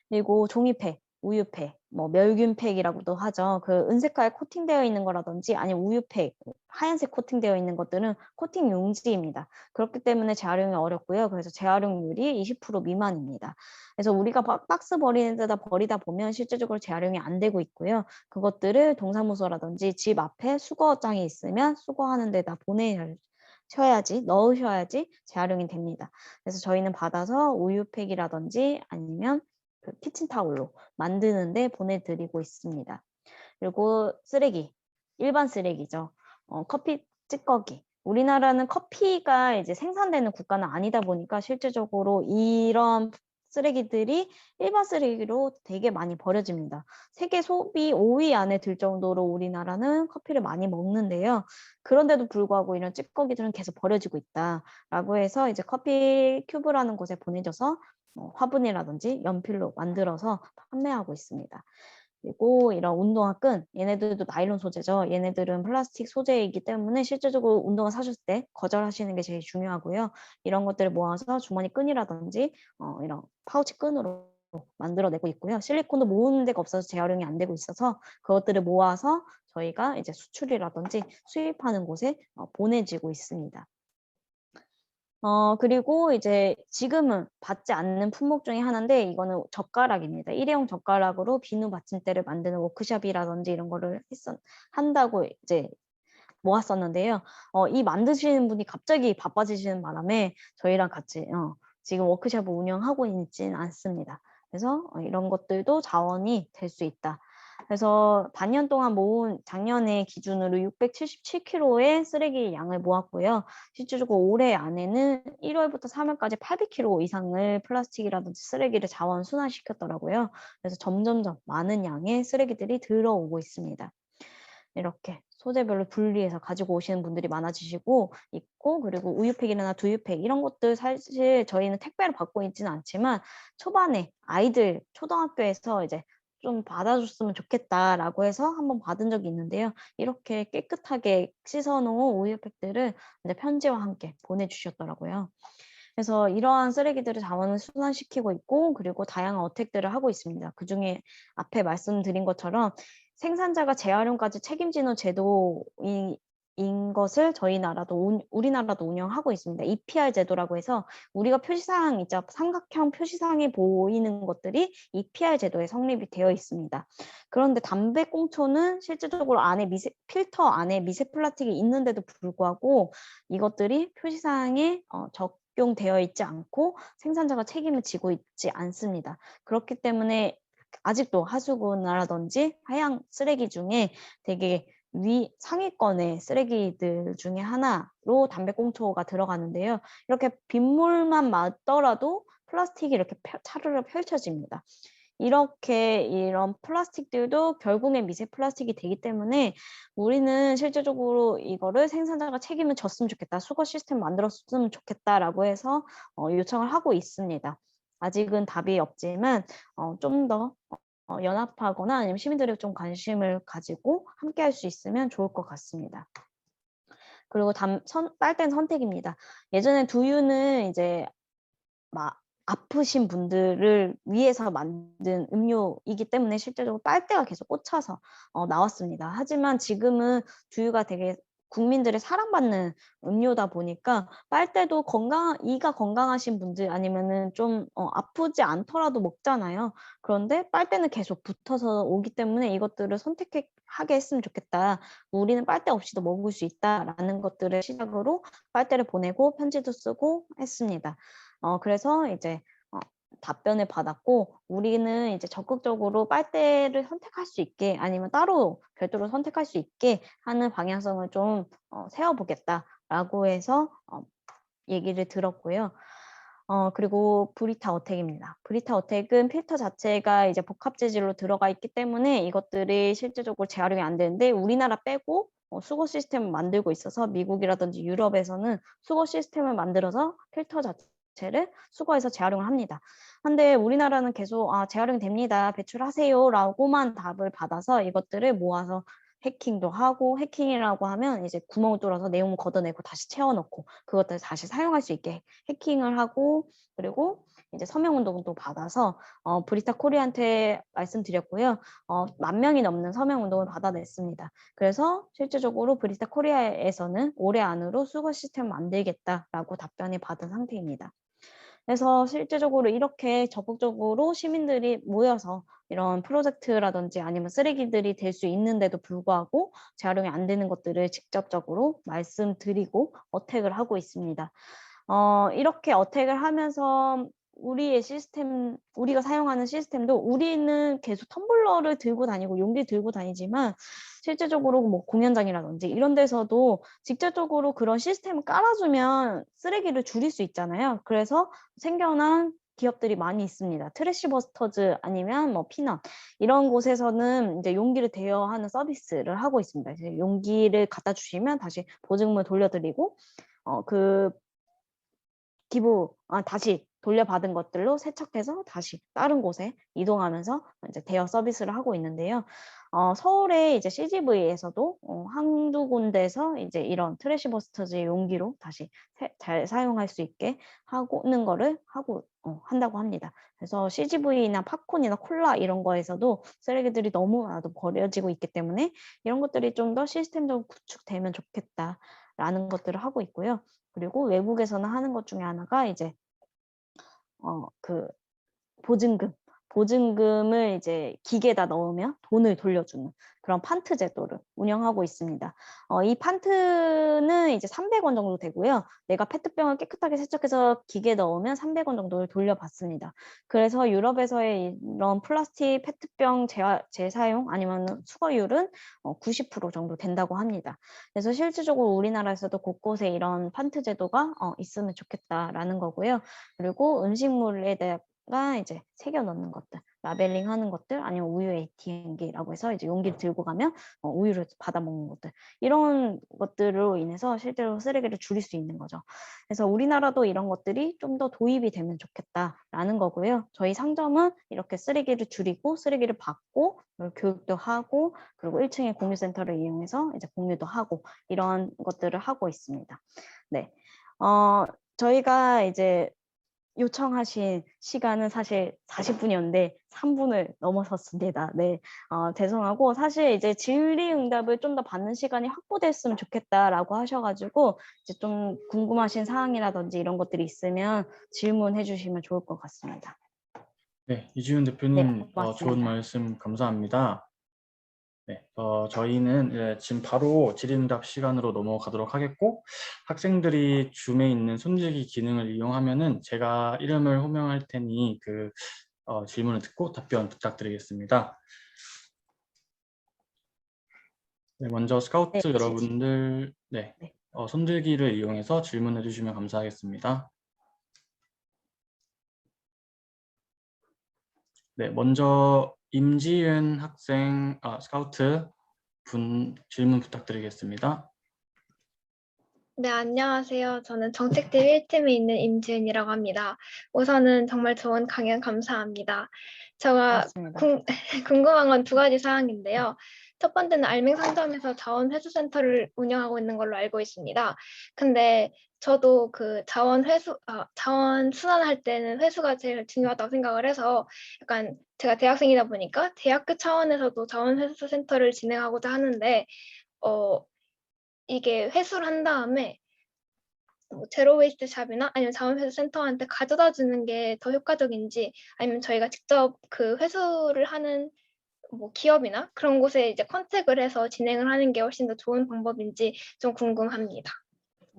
그리고 종이팩. 우유팩, 뭐 멸균팩이라고도 하죠. 그 은색깔 코팅되어 있는 거라든지 아니면 우유팩, 하얀색 코팅되어 있는 것들은 코팅 용지입니다. 그렇기 때문에 재활용이 어렵고요. 그래서 재활용률이 20% 미만입니다. 그래서 우리가 박스 버리는 데다 버리다 보면 실제적으로 재활용이 안 되고 있고요. 그것들을 동사무소라든지 집 앞에 수거장이 있으면 수거하는 데다 보내셔야지, 넣으셔야지 재활용이 됩니다. 그래서 저희는 받아서 우유팩이라든지 아니면 그 키친타올로 만드는데 보내드리고 있습니다. 그리고 쓰레기, 일반 쓰레기죠. 커피 찌꺼기. 우리나라는 커피가 이제 생산되는 국가는 아니다 보니까 실제적으로 이런 쓰레기들이 일반 쓰레기로 되게 많이 버려집니다. 세계 소비 5위 안에 들 정도로 우리나라는 커피를 많이 먹는데요. 그런데도 불구하고 이런 찌꺼기들은 계속 버려지고 있다라고 해서 이제 커피 큐브라는 곳에 보내져서 화분이라든지 연필로 만들어서 판매하고 있습니다. 그리고 이런 운동화 끈, 얘네들도 나일론 소재죠. 얘네들은 플라스틱 소재이기 때문에 실제적으로 운동화 사셨을 때 거절하시는 게 제일 중요하고요. 이런 것들을 모아서 주머니 끈이라든지 이런 파우치 끈으로 만들어내고 있고요. 실리콘도 모으는 데가 없어서 재활용이 안 되고 있어서 그것들을 모아서 저희가 이제 수출이라든지 수입하는 곳에 보내지고 있습니다. 그리고 이제 지금은 받지 않는 품목 중에 하나인데 이거는 젓가락입니다. 일회용 젓가락으로 비누 받침대를 만드는 워크숍이라든지 이런 거를 한다고 이제 모았었는데요. 이 만드시는 분이 갑자기 바빠지시는 바람에 저희랑 같이 지금 워크숍을 운영하고 있지는 않습니다. 그래서 이런 것들도 자원이 될 수 있다. 그래서 반년 동안 모은 작년에 기준으로 677kg의 쓰레기 양을 모았고요. 실질적으로 올해 안에는 1월부터 3월까지 800kg 이상을 플라스틱이라든지 쓰레기를 자원 순환시켰더라고요. 그래서 점점점 많은 양의 쓰레기들이 들어오고 있습니다. 이렇게 소재별로 분리해서 가지고 오시는 분들이 많아지시고 있고, 그리고 우유팩이나 두유팩 이런 것들 사실 저희는 택배로 받고 있지는 않지만 초반에 아이들 초등학교에서 이제 좀 받아줬으면 좋겠다라고 해서 한번 받은 적이 있는데요. 이렇게 깨끗하게 씻어놓은 우유팩들을 이제 편지와 함께 보내주셨더라고요. 그래서 이러한 쓰레기들을 자원을 순환시키고 있고, 그리고 다양한 어택들을 하고 있습니다. 그중에 앞에 말씀드린 것처럼 생산자가 재활용까지 책임지는 제도인 것을 저희 나라도 우리나라도 운영하고 있습니다. EPR 제도라고 해서 우리가 표시사항 있죠. 삼각형 표시사항이 보이는 것들이 EPR 제도에 성립이 되어 있습니다. 그런데 담배꽁초는 실질적으로 안에 필터 안에 미세 플라스틱이 있는데도 불구하고 이것들이 표시사항에 적용되어 있지 않고 생산자가 책임을 지고 있지 않습니다. 그렇기 때문에 아직도 하수구라든지 하양 쓰레기 중에 되게 상위권의 쓰레기들 중에 하나로 담배꽁초가 들어가는데요. 이렇게 빗물만 맞더라도 플라스틱이 이렇게 차르르 펼쳐집니다. 이렇게 이런 플라스틱들도 결국엔 미세 플라스틱이 되기 때문에 우리는 실제적으로 이거를 생산자가 책임을 졌으면 좋겠다, 수거 시스템 만들었으면 좋겠다라고 해서 요청을 하고 있습니다. 아직은 답이 없지만 좀 더 연합하거나 아니면 시민들이 좀 관심을 가지고 함께 할 수 있으면 좋을 것 같습니다. 그리고 빨대는 선택입니다. 예전에 두유는 이제 막 아프신 분들을 위해서 만든 음료이기 때문에 실제적으로 빨대가 계속 꽂혀서 나왔습니다. 하지만 지금은 두유가 되게 국민들의 사랑받는 음료다 보니까 빨대도 이가 건강하신 분들 아니면은 좀 아프지 않더라도 먹잖아요. 그런데 빨대는 계속 붙어서 오기 때문에 이것들을 선택하게 했으면 좋겠다. 우리는 빨대 없이도 먹을 수 있다라는 것들을 시작으로 빨대를 보내고 편지도 쓰고 했습니다. 그래서 이제 답변을 받았고, 우리는 이제 적극적으로 빨대를 선택할 수 있게 아니면 따로 별도로 선택할 수 있게 하는 방향성을 좀 세워보겠다라고 해서 얘기를 들었고요. 그리고 브리타 어택입니다. 브리타 어택은 필터 자체가 이제 복합 재질로 들어가 있기 때문에 이것들이 실제적으로 재활용이 안 되는데 우리나라 빼고 수거 시스템을 만들고 있어서 미국이라든지 유럽에서는 수거 시스템을 만들어서 필터 자체를 수거해서 재활용을 합니다. 근데 우리나라는 계속 재활용이 됩니다, 배출하세요 라고만 답을 받아서 이것들을 모아서 해킹도 하고, 해킹이라고 하면 이제 구멍을 뚫어서 내용을 걷어내고 다시 채워넣고 그것들을 다시 사용할 수 있게 해킹을 하고, 그리고 이제 서명 운동도 받아서 브리스타 코리아한테 말씀드렸고요. 10,000명이 넘는 서명 운동을 받아냈습니다. 그래서 실질적으로 브리스타 코리아에서는 올해 안으로 수거 시스템을 만들겠다라고 답변이 받은 상태입니다. 그래서 실제적으로 이렇게 적극적으로 시민들이 모여서 이런 프로젝트라든지 아니면 쓰레기들이 될 수 있는데도 불구하고 재활용이 안 되는 것들을 직접적으로 말씀드리고 어택을 하고 있습니다. 이렇게 어택을 하면서 우리의 시스템, 우리가 사용하는 시스템도 우리는 계속 텀블러를 들고 다니고 용기 들고 다니지만 실제적으로 뭐 공연장이라든지 이런 데서도 직접적으로 그런 시스템을 깔아주면 쓰레기를 줄일 수 있잖아요. 그래서 생겨난 기업들이 많이 있습니다. 트래시버스터즈 아니면 뭐 피넛 이런 곳에서는 이제 용기를 대여하는 서비스를 하고 있습니다. 이제 용기를 갖다 주시면 다시 보증금을 돌려드리고 그 다시 돌려받은 것들로 세척해서 다시 다른 곳에 이동하면서 이제 대여 서비스를 하고 있는데요. 서울의 이제 CGV에서도 한두 군데에서 이제 이런 트래시버스터즈의 용기로 다시 잘 사용할 수 있게 하는 거를 한다고 합니다. 그래서 CGV나 팝콘이나 콜라 이런 거에서도 쓰레기들이 너무 많아도 버려지고 있기 때문에 이런 것들이 좀 더 시스템적으로 구축되면 좋겠다라는 것들을 하고 있고요. 그리고 외국에서는 하는 것 중에 하나가 이제 그 보증금을 이제 기계에다 넣으면 돈을 돌려주는 그런 판트 제도를 운영하고 있습니다. 이 판트는 이제 300원 정도 되고요. 내가 페트병을 깨끗하게 세척해서 기계에 넣으면 300원 정도를 돌려받습니다. 그래서 유럽에서의 이런 플라스틱 페트병 재사용 아니면 수거율은 90% 정도 된다고 합니다. 그래서 실질적으로 우리나라에서도 곳곳에 이런 판트 제도가 있으면 좋겠다라는 거고요. 그리고 음식물에 대한 이제 새겨 넣는 것들, 라벨링 하는 것들, 아니면 우유 ATM기라고 해서 이제 용기를 들고 가면 우유를 받아 먹는 것들, 이런 것들로 인해서 실제로 쓰레기를 줄일 수 있는 거죠. 그래서 우리나라도 이런 것들이 좀 더 도입이 되면 좋겠다라는 거고요. 저희 상점은 이렇게 쓰레기를 줄이고 쓰레기를 받고 교육도 하고 그리고 1층에 공유센터를 이용해서 이제 공유도 하고 이런 것들을 하고 있습니다. 네, 저희가 이제 요청하신 시간은 사실 40분이었는데 3분을 넘어섰습니다. 네, 죄송하고 사실 이제 질의응답을 좀 더 받는 시간이 확보됐으면 좋겠다라고 하셔가지고 이제 좀 궁금하신 사항이라든지 이런 것들이 있으면 질문해 주시면 좋을 것 같습니다. 네, 이주윤 네, 대표님 좋은 고맙습니다. 말씀 감사합니다. 네, 저희는 지금 바로 질의응답 시간으로 넘어가도록 하겠고 학생들이 줌에 있는 손들기 기능을 이용하면은 제가 이름을 호명할 테니 그 질문을 듣고 답변 부탁드리겠습니다. 네, 먼저 스카우트 네, 여러분들 네. 손들기를 이용해서 질문해 주시면 감사하겠습니다. 네, 먼저 임지윤 학생, 스카우트 분 질문 부탁드리겠습니다. 네, 안녕하세요. 저는 정책팀 1팀에 있는 임지은이라고 합니다. 우선은 정말 좋은 강연 감사합니다. 제가 고맙습니다. 궁금한 건 두 가지 사항인데요. 첫 번째는 알맹 상점에서 자원회수센터를 운영하고 있는 걸로 알고 있습니다. 근데 저도 그 자원 순환할 때는 회수가 제일 중요하다고 생각을 해서 약간 제가 대학생이다 보니까 대학교 차원에서도 자원회수센터를 진행하고자 하는데 이게 회수를 한 다음에 뭐 제로 웨이스트 샵이나 아니면 자원회수 센터한테 가져다 주는 게 더 효과적인지 아니면 저희가 직접 그 회수를 하는 뭐 기업이나 그런 곳에 이제 컨택을 해서 진행을 하는 게 훨씬 더 좋은 방법인지 좀 궁금합니다.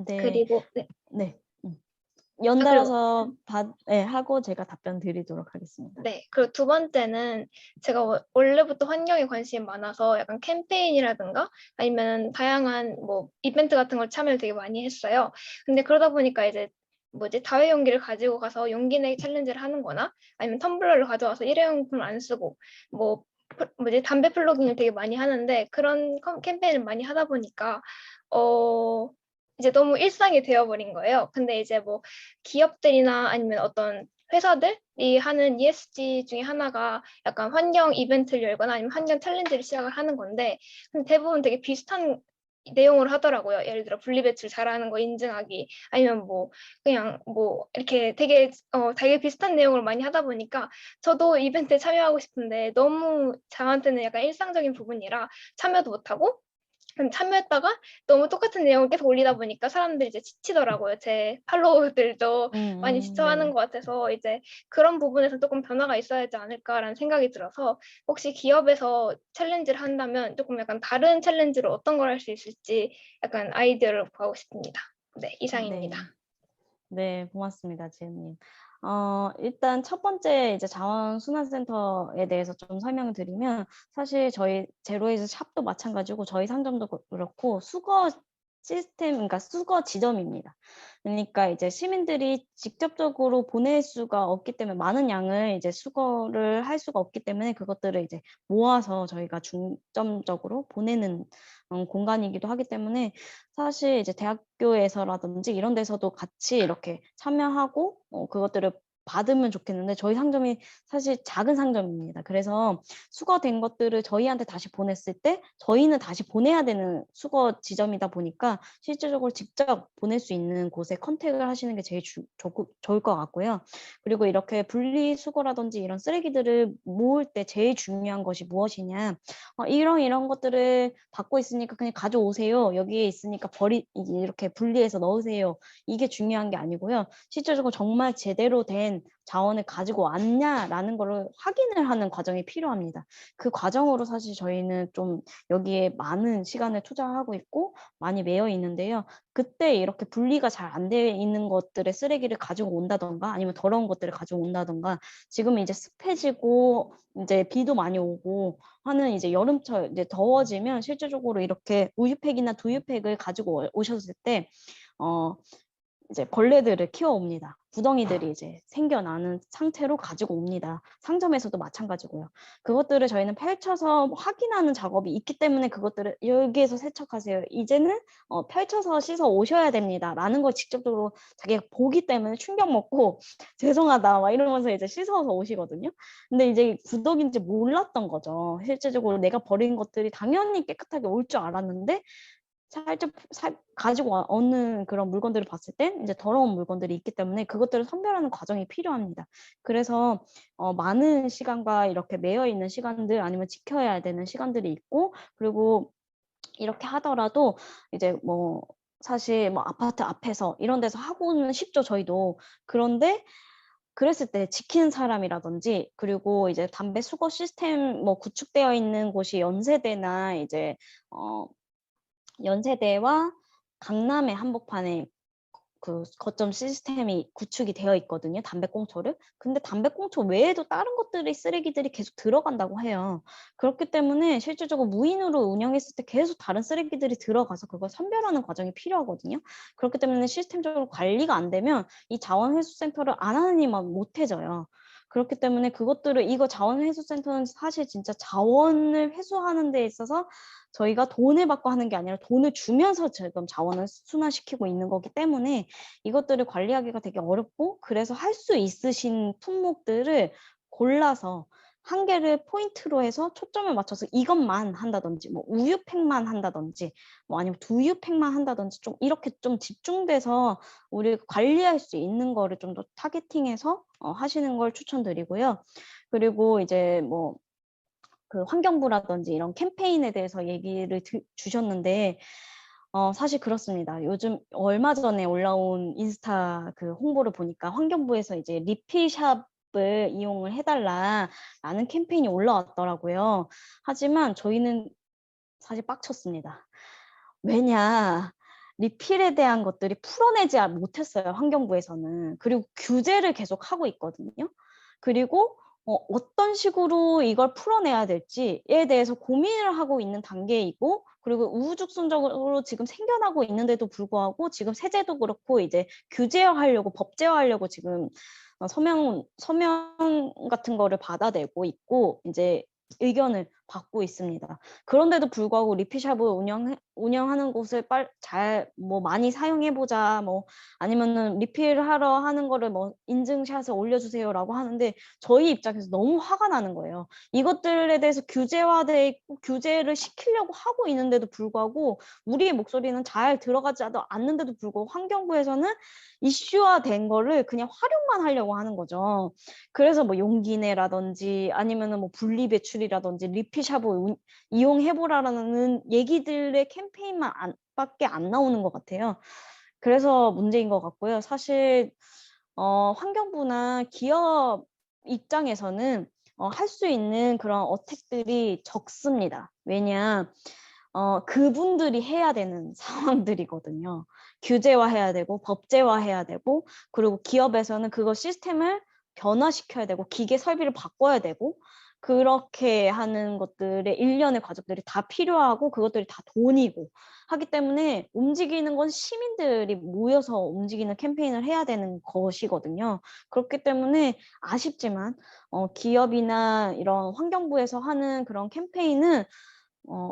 네, 그리고 네. 그리고 연달아서 하고 제가 답변 드리도록 하겠습니다. 네, 그리고 두 번째는 제가 원래부터 환경에 관심이 많아서 약간 캠페인이라든가 아니면 다양한 뭐 이벤트 같은 걸 참여를 되게 많이 했어요. 근데 그러다 보니까 이제 다회 용기를 가지고 가서 용기 내기 챌린지를 하는 거나 아니면 텀블러를 가져와서 일회용품을 안 쓰고 담배 플로깅을 되게 많이 하는데 그런 캠페인을 많이 하다 보니까 이제 너무 일상이 되어버린 거예요. 근데 이제 뭐 기업들이나 아니면 어떤 회사들이 하는 ESG 중에 하나가 약간 환경 이벤트를 열거나 아니면 환경 챌린지를 시작을 하는 건데 대부분 되게 비슷한 내용을 하더라고요. 예를 들어 분리배출 잘하는 거 인증하기, 아니면 뭐 그냥 뭐 이렇게 되게 비슷한 내용을 많이 하다 보니까 저도 이벤트에 참여하고 싶은데 너무 저한테는 약간 일상적인 부분이라 참여도 못하고, 참여했다가 너무 똑같은 내용을 계속 올리다 보니까 사람들이 이제 지치더라고요. 제 팔로워들도 많이 지쳐하는 네네. 것 같아서 이제 그런 부분에서 조금 변화가 있어야 하지 않을까라는 생각이 들어서, 혹시 기업에서 챌린지를 한다면 조금 약간 다른 챌린지로 어떤 걸 할 수 있을지 약간 아이디어를 구하고 싶습니다. 네, 이상입니다. 네. 네, 고맙습니다, 지은님. 일단 첫 번째 이제 자원순환센터에 대해서 좀 설명을 드리면, 사실 저희 제로웨이즈 샵도 마찬가지고 저희 상점도 그렇고 수거 시스템, 그러니까 수거 지점입니다. 그러니까 이제 시민들이 직접적으로 보낼 수가 없기 때문에, 많은 양을 이제 수거를 할 수가 없기 때문에 그것들을 이제 모아서 저희가 중점적으로 보내는 공간이기도 하기 때문에, 사실 이제 대학교에서라든지 이런 데서도 같이 이렇게 참여하고 그것들을 받으면 좋겠는데, 저희 상점이 사실 작은 상점입니다. 그래서 수거된 것들을 저희한테 다시 보냈을 때 저희는 다시 보내야 되는 수거 지점이다 보니까, 실질적으로 직접 보낼 수 있는 곳에 컨택을 하시는 게 제일 좋을 것 같고요. 그리고 이렇게 분리수거라든지 이런 쓰레기들을 모을 때 제일 중요한 것이 무엇이냐, 이런 것들을 받고 있으니까 그냥 가져오세요, 여기에 있으니까 이렇게 분리해서 넣으세요, 이게 중요한 게 아니고요. 실질적으로 정말 제대로 된 자원을 가지고 왔냐라는 거를 확인을 하는 과정이 필요합니다. 그 과정으로 사실 저희는 좀 여기에 많은 시간을 투자하고 있고 많이 매여 있는데요. 그때 이렇게 분리가 잘 안 돼 있는 것들의 쓰레기를 가지고 온다던가, 아니면 더러운 것들을 가지고 온다던가, 지금 이제 습해지고 이제 비도 많이 오고 하는 이제 여름철, 이제 더워지면 실질적으로 이렇게 우유팩이나 두유팩을 가지고 오셨을 때 이제 벌레들을 키워옵니다. 구덩이들이 이제 생겨나는 상태로 가지고 옵니다. 상점에서도 마찬가지고요. 그것들을 저희는 펼쳐서 확인하는 작업이 있기 때문에, 그것들을 여기에서 세척하세요, 이제는 펼쳐서 씻어 오셔야 됩니다 라는 걸 직접적으로 자기가 보기 때문에 충격 먹고 죄송하다 막 이러면서 이제 씻어서 오시거든요. 근데 이제 구덕인지 몰랐던 거죠. 실제적으로 내가 버린 것들이 당연히 깨끗하게 올 줄 알았는데, 살짝 가지고 오는 그런 물건들을 봤을 땐 이제 더러운 물건들이 있기 때문에 그것들을 선별하는 과정이 필요합니다. 그래서 많은 시간과 이렇게 매여 있는 시간들, 아니면 지켜야 되는 시간들이 있고, 그리고 이렇게 하더라도 이제 뭐 사실 뭐 아파트 앞에서 이런 데서 하고는 싶죠, 저희도. 그런데 그랬을 때 지키는 사람이라든지, 그리고 이제 담배 수거 시스템 뭐 구축되어 있는 곳이 연세대나 이제 연세대와 강남의 한복판에 그 거점 시스템이 구축이 되어 있거든요, 담배꽁초를. 근데 담배꽁초 외에도 다른 것들이, 쓰레기들이 계속 들어간다고 해요. 그렇기 때문에 실질적으로 무인으로 운영했을 때 계속 다른 쓰레기들이 들어가서 그걸 선별하는 과정이 필요하거든요. 그렇기 때문에 시스템적으로 관리가 안 되면 이 자원회수센터를 안 하느니만 못해져요. 그렇기 때문에 이거 자원회수센터는 사실 진짜 자원을 회수하는 데 있어서 저희가 돈을 받고 하는 게 아니라 돈을 주면서 지금 자원을 순환시키고 있는 거기 때문에, 이것들을 관리하기가 되게 어렵고, 그래서 할 수 있으신 품목들을 골라서 한 개를 포인트로 해서 초점을 맞춰서 이것만 한다든지, 뭐 우유팩만 한다든지, 뭐 아니면 두유팩만 한다든지, 좀 이렇게 좀 집중돼서 우리 관리할 수 있는 거를 좀 더 타겟팅해서 하시는 걸 추천드리고요. 그리고 이제 뭐 그 환경부라든지 이런 캠페인에 대해서 얘기를 주셨는데, 사실 그렇습니다. 요즘 얼마 전에 올라온 인스타 그 홍보를 보니까 환경부에서 이제 리필샵을 이용을 해달라라는 캠페인이 올라왔더라고요. 하지만 저희는 사실 빡쳤습니다. 왜냐, 리필에 대한 것들이 풀어내지 못했어요, 환경부에서는. 그리고 규제를 계속 하고 있거든요. 그리고 어떤 식으로 이걸 풀어내야 될지에 대해서 고민을 하고 있는 단계이고, 그리고 우후죽순적으로 지금 생겨나고 있는데도 불구하고 지금 세제도 그렇고 이제 규제화하려고, 법제화하려고 지금 서명 같은 거를 받아내고 있고, 이제 의견을 받고 있습니다. 그런데도 불구하고 리필샵을 운영하는 곳을 뭐 많이 사용해보자, 뭐 아니면은 리필하러 하는 거를 뭐 인증샷을 올려주세요라고 하는데 저희 입장에서 너무 화가 나는 거예요. 이것들에 대해서 규제화돼 있고 규제를 시키려고 하고 있는데도 불구하고 우리의 목소리는 잘 들어가지 않는데도 불구하고 환경부에서는 이슈화된 거를 그냥 활용만 하려고 하는 거죠. 그래서 뭐 용기 내라든지 아니면은 뭐 분리배출이라든지 리필샵을 이용해보라라는 얘기들의 캠페인만 밖에 안 나오는 것 같아요. 그래서 문제인 것 같고요. 사실 환경부나 기업 입장에서는 할 수 있는 그런 어택들이 적습니다. 왜냐 그분들이 해야 되는 상황들이거든요. 규제화해야 되고 법제화해야 되고 그리고 기업에서는 그거 시스템을 변화시켜야 되고 기계 설비를 바꿔야 되고 그렇게 하는 것들의 일련의 과정들이 다 필요하고 그것들이 다 돈이고 하기 때문에 움직이는 건 시민들이 모여서 움직이는 캠페인을 해야 되는 것이거든요. 그렇기 때문에 아쉽지만 기업이나 이런 환경부에서 하는 그런 캠페인은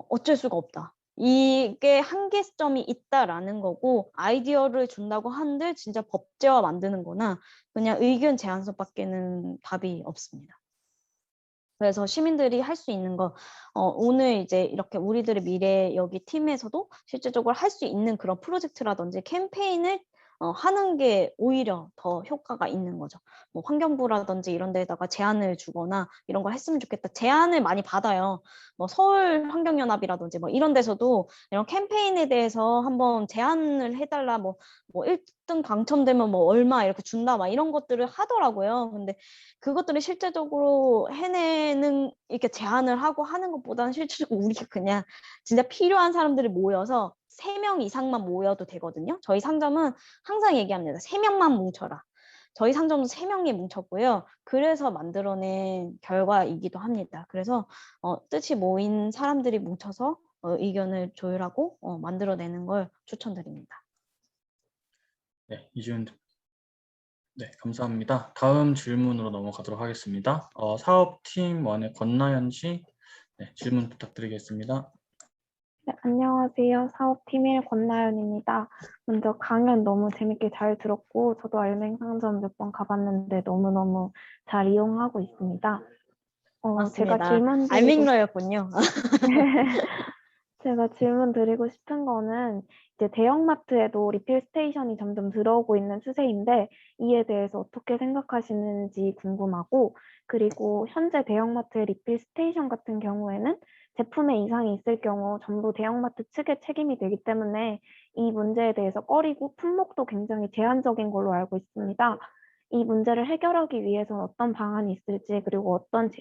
어쩔 수가 없다. 이게 한계점이 있다라는 거고 아이디어를 준다고 한들 진짜 법제화 만드는 거나 그냥 의견 제안서밖에는 답이 없습니다. 그래서 시민들이 할 수 있는 거 오늘 이제 이렇게 우리들의 미래 여기 팀에서도 실질적으로 할 수 있는 그런 프로젝트라든지 캠페인을 하는 게 오히려 더 효과가 있는 거죠. 뭐 환경부라든지 이런 데다가 제안을 주거나 이런 걸 했으면 좋겠다. 제안을 많이 받아요. 뭐 서울 환경연합이라든지 뭐 이런 데서도 이런 캠페인에 대해서 한번 제안을 해달라 뭐 1등 당첨되면 뭐 얼마 이렇게 준다 막 이런 것들을 하더라고요. 근데 그것들이 실제적으로 해내는 이렇게 제안을 하고 하는 것보다는 실질적으로 우리가 그냥 진짜 필요한 사람들이 모여서 3명 이상만 모여도 되거든요. 저희 상점은 항상 얘기합니다. 3명만 뭉쳐라. 저희 상점은 3명이 뭉쳤고요. 그래서 만들어낸 결과이기도 합니다. 그래서 뜻이 모인 사람들이 뭉쳐서 의견을 조율하고 만들어내는 걸 추천드립니다. 네, 네, 감사합니다. 다음 질문으로 넘어가도록 하겠습니다. 사업팀 1의 권나연 씨, 네, 질문 부탁드리겠습니다. 네, 안녕하세요. 사업팀 1 권나연입니다. 먼저 강연 너무 재밌게 잘 들었고 저도 알맹 상점 몇 번 가봤는데 너무너무 잘 이용하고 있습니다. 제가 맞습니다. 질문 드리고 알맹러였군요. 제가 질문 드리고 싶은 거는 이제 대형마트에도 리필 스테이션이 점점 들어오고 있는 추세인데 이에 대해서 어떻게 생각하시는지 궁금하고 그리고 현재 대형마트의 리필 스테이션 같은 경우에는 제품에 이상이 있을 경우 전부 대형마트 측의 책임이 되기 때문에 이 문제에 대해서 꺼리고 품목도 굉장히 제한적인 걸로 알고 있습니다. 이 문제를 해결하기 위해서는 어떤 방안이 있을지 그리고 어떤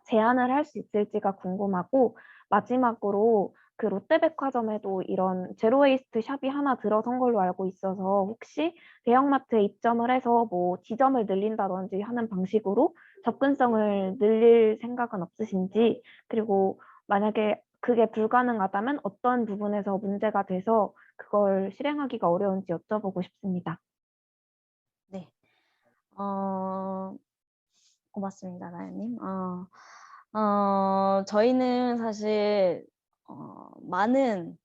제안을 할 수 있을지가 궁금하고 마지막으로 그 롯데백화점에도 이런 제로웨이스트 샵이 하나 들어선 걸로 알고 있어서 혹시 대형마트에 입점을 해서 뭐 지점을 늘린다든지 하는 방식으로 접근성을 늘릴 생각은 없으신지 그리고 만약에 그게 불가능하다면 어떤 부분에서 문제가 돼서 그걸 실행하기가 어려운지 여쭤보고 싶습니다. 네. 고맙습니다, 나연님. 저희는 사실 많은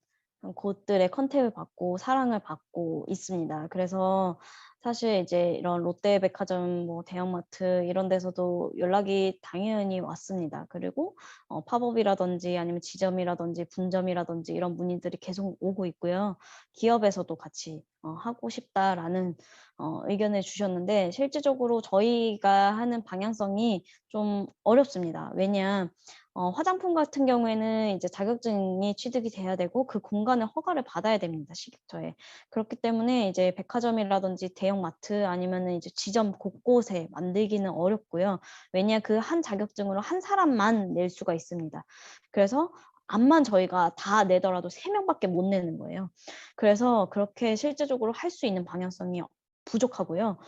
곳들의 컨택을 받고 사랑을 받고 있습니다. 그래서 사실 이제 이런 롯데백화점, 뭐 대형마트 이런 데서도 연락이 당연히 왔습니다. 그리고 팝업이라든지 아니면 지점이라든지 분점이라든지 이런 문의들이 계속 오고 있고요. 기업에서도 같이 하고 싶다라는 의견을 주셨는데 실질적으로 저희가 하는 방향성이 좀 어렵습니다. 왜냐 화장품 같은 경우에는 이제 자격증이 취득이 돼야 되고 그 공간을 허가를 받아야 됩니다. 식약처에. 그렇기 때문에 이제 백화점이라든지 대형마트 아니면은 이제 지점 곳곳에 만들기는 어렵고요. 왜냐 그 한 자격증으로 한 사람만 낼 수가 있습니다. 그래서 암만 저희가 다 내더라도 3명밖에 못 내는 거예요. 그래서 그렇게 실제적으로 할 수 있는 방향성이 부족하고요.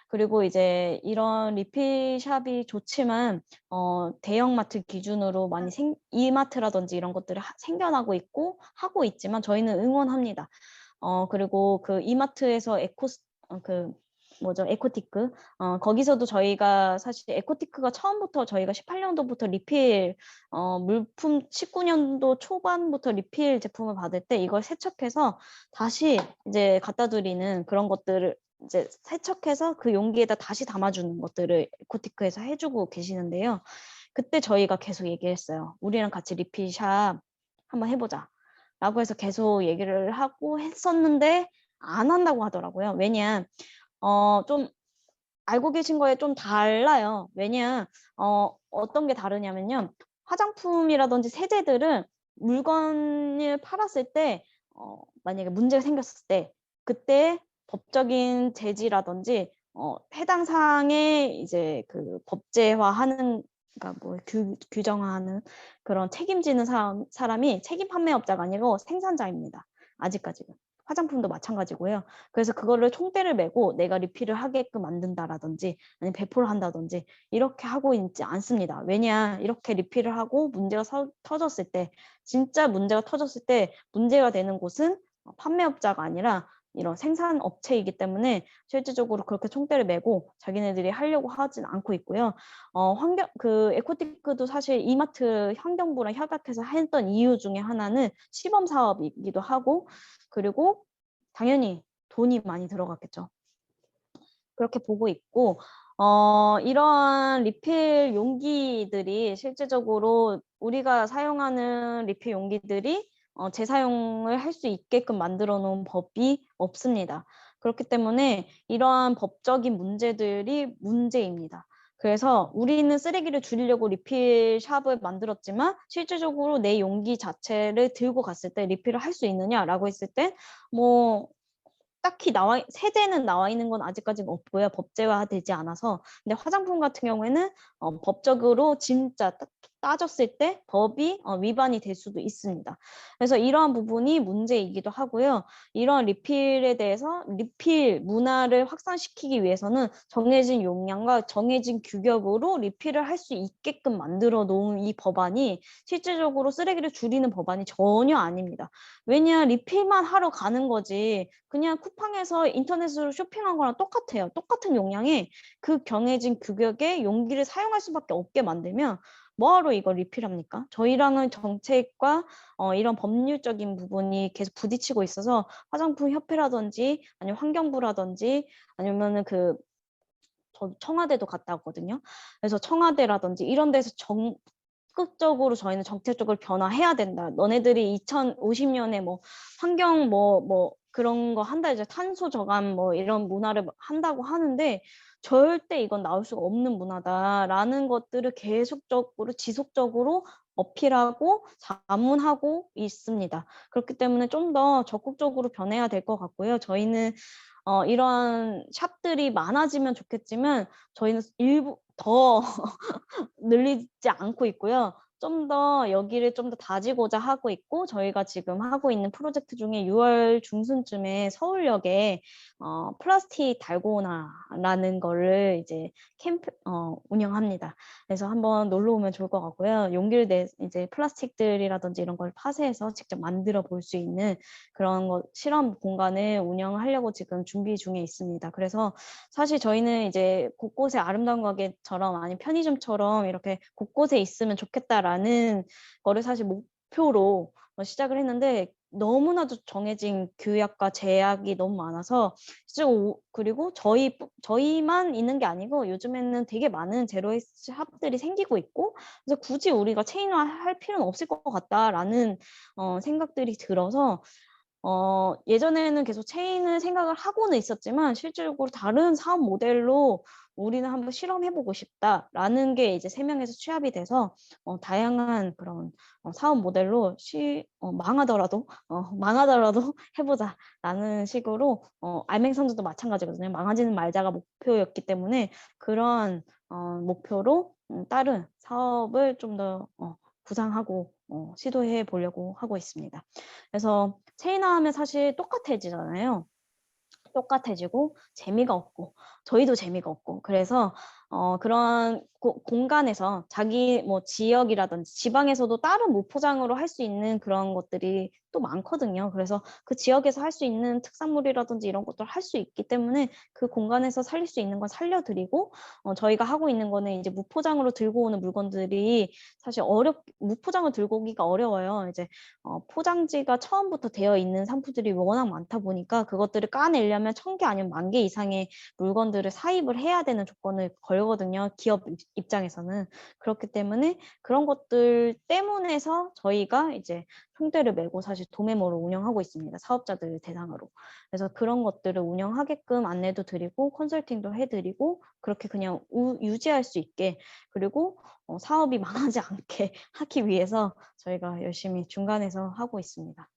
그리고 이제 이런 리필샵이 좋지만 대형마트 기준으로 많이 이마트라든지 이런 것들이 생겨나고 있고 하고 있지만 저희는 응원합니다. 그리고 그 이마트에서 뭐죠? 에코티크. 거기서도 저희가 사실 에코티크가 처음부터 저희가 18년도부터 리필 물품 19년도 초반부터 리필 제품을 받을 때 이걸 세척해서 다시 이제 갖다 드리는 그런 것들을 이제 세척해서 그 용기에다 다시 담아주는 것들을 에코티크에서 해주고 계시는데요. 그때 저희가 계속 얘기했어요. 우리랑 같이 리필샵 한번 해보자. 라고 해서 계속 얘기를 하고 했었는데 안 한다고 하더라고요. 왜냐, 좀 알고 계신 거에 좀 달라요. 왜냐, 어떤 게 다르냐면요. 화장품이라든지 세제들은 물건을 팔았을 때, 만약에 문제가 생겼을 때, 그때 법적인 제지라든지, 해당 사항에 이제 그 법제화하는, 그러니까 뭐 규정하는 그런 책임지는 사람이 책임 판매업자가 아니고 생산자입니다. 아직까지는. 화장품도 마찬가지고요. 그래서 그거를 총대를 메고 내가 리필을 하게끔 만든다라든지 아니면 배포를 한다든지 이렇게 하고 있지 않습니다. 왜냐, 이렇게 리필을 하고 문제가 터졌을 때, 진짜 문제가 터졌을 때 문제가 되는 곳은 판매업자가 아니라 이런 생산업체이기 때문에 실질적으로 그렇게 총대를 메고 자기네들이 하려고 하진 않고 있고요. 그 에코티크도 사실 이마트 환경부랑 협약해서 했던 이유 중에 하나는 시범 사업이기도 하고, 그리고 당연히 돈이 많이 들어갔겠죠. 그렇게 보고 있고, 이러한 리필 용기들이 실제적으로 우리가 사용하는 리필 용기들이 재사용을 할 수 있게끔 만들어 놓은 법이 없습니다. 그렇기 때문에 이러한 법적인 문제들이 문제입니다. 그래서 우리는 쓰레기를 줄이려고 리필샵을 만들었지만 실질적으로 내 용기 자체를 들고 갔을 때 리필을 할 수 있느냐라고 했을 때 뭐 딱히 세제는 나와 있는 건 아직까지는 없고요. 법제화되지 않아서. 근데 화장품 같은 경우에는 법적으로 진짜 따졌을 때 법이 위반이 될 수도 있습니다. 그래서 이러한 부분이 문제이기도 하고요. 이러한 리필에 대해서 리필 문화를 확산시키기 위해서는 정해진 용량과 정해진 규격으로 리필을 할 수 있게끔 만들어 놓은 이 법안이 실질적으로 쓰레기를 줄이는 법안이 전혀 아닙니다. 왜냐, 리필만 하러 가는 거지 그냥 쿠팡에서 인터넷으로 쇼핑한 거랑 똑같아요. 똑같은 용량에 그 정해진 규격의 용기를 사용할 수밖에 없게 만들면 뭐하러 이걸 리필합니까? 저희랑은 정책과 이런 법률적인 부분이 계속 부딪히고 있어서 화장품 협회라든지 아니면 환경부라든지 아니면은 저 청와대도 갔다 왔거든요. 그래서 청와대라든지 이런 데서 적극적으로 저희는 정책적으로 변화해야 된다. 너네들이 2050년에 뭐 환경 뭐 그런 거 한다, 이제 탄소 저감 뭐 이런 문화를 한다고 하는데 절대 이건 나올 수가 없는 문화다라는 것들을 계속적으로 지속적으로 어필하고 자문하고 있습니다. 그렇기 때문에 좀 더 적극적으로 변해야 될 것 같고요. 저희는 이런 샵들이 많아지면 좋겠지만 저희는 일부 더 늘리지 않고 있고요. 좀 더 여기를 좀 더 다지고자 하고 있고, 저희가 지금 하고 있는 프로젝트 중에 6월 중순쯤에 서울역에 플라스틱 달고나라는 거를 이제 운영합니다. 그래서 한번 놀러 오면 좋을 것 같고요. 용기를 내 이제 플라스틱들이라든지 이런 걸 파쇄해서 직접 만들어 볼 수 있는 그런 실험 공간을 운영하려고 지금 준비 중에 있습니다. 그래서 사실 저희는 이제 곳곳에 아름다운 가게처럼 아니면 편의점처럼 이렇게 곳곳에 있으면 좋겠다라는 거를 사실 목표로 시작을 했는데 너무나도 정해진 규약과 제약이 너무 많아서 그리고 저희만 있는 게 아니고 요즘에는 되게 많은 제로웨이스트 샵들이 생기고 있고 그래서 굳이 우리가 체인화 할 필요는 없을 것 같다라는 생각들이 들어서 예전에는 계속 체인을 생각을 하고는 있었지만 실질적으로 다른 사업 모델로 우리는 한번 실험해보고 싶다라는 게 이제 3명에서 취합이 돼서 다양한 그런 사업 모델로 망하더라도 해보자라는 식으로 알맹산도도 마찬가지거든요. 망하지는 말자가 목표였기 때문에 그런 목표로 다른 사업을 좀 더 구상하고 시도해 보려고 하고 있습니다. 그래서 체인화하면 사실 똑같아지잖아요. 똑같아지고 재미가 없고 저희도 재미가 없고 그래서 그런 공간에서 자기 뭐 지역이라든지 지방에서도 다른 무포장으로 할 수 있는 그런 것들이 또 많거든요. 그래서 그 지역에서 할 수 있는 특산물이라든지 이런 것들을 할 수 있기 때문에 그 공간에서 살릴 수 있는 건 살려드리고, 저희가 하고 있는 거는 이제 무포장으로 들고 오는 물건들이 사실 무포장을 들고 오기가 어려워요. 이제 포장지가 처음부터 되어 있는 상품들이 워낙 많다 보니까 그것들을 까내려면 1000개 아니면 10,000개 이상의 물건들을 사입을 해야 되는 조건을 걸거든요. 기업 입장에서는. 그렇기 때문에 그런 것들 때문에서 저희가 이제 총대를 메고 사실 도매몰을 운영하고 있습니다. 사업자들 대상으로. 그래서 그런 것들을 운영하게끔 안내도 드리고 컨설팅도 해드리고 그렇게 그냥 유지할 수 있게, 그리고 사업이 망하지 않게 하기 위해서 저희가 열심히 중간에서 하고 있습니다.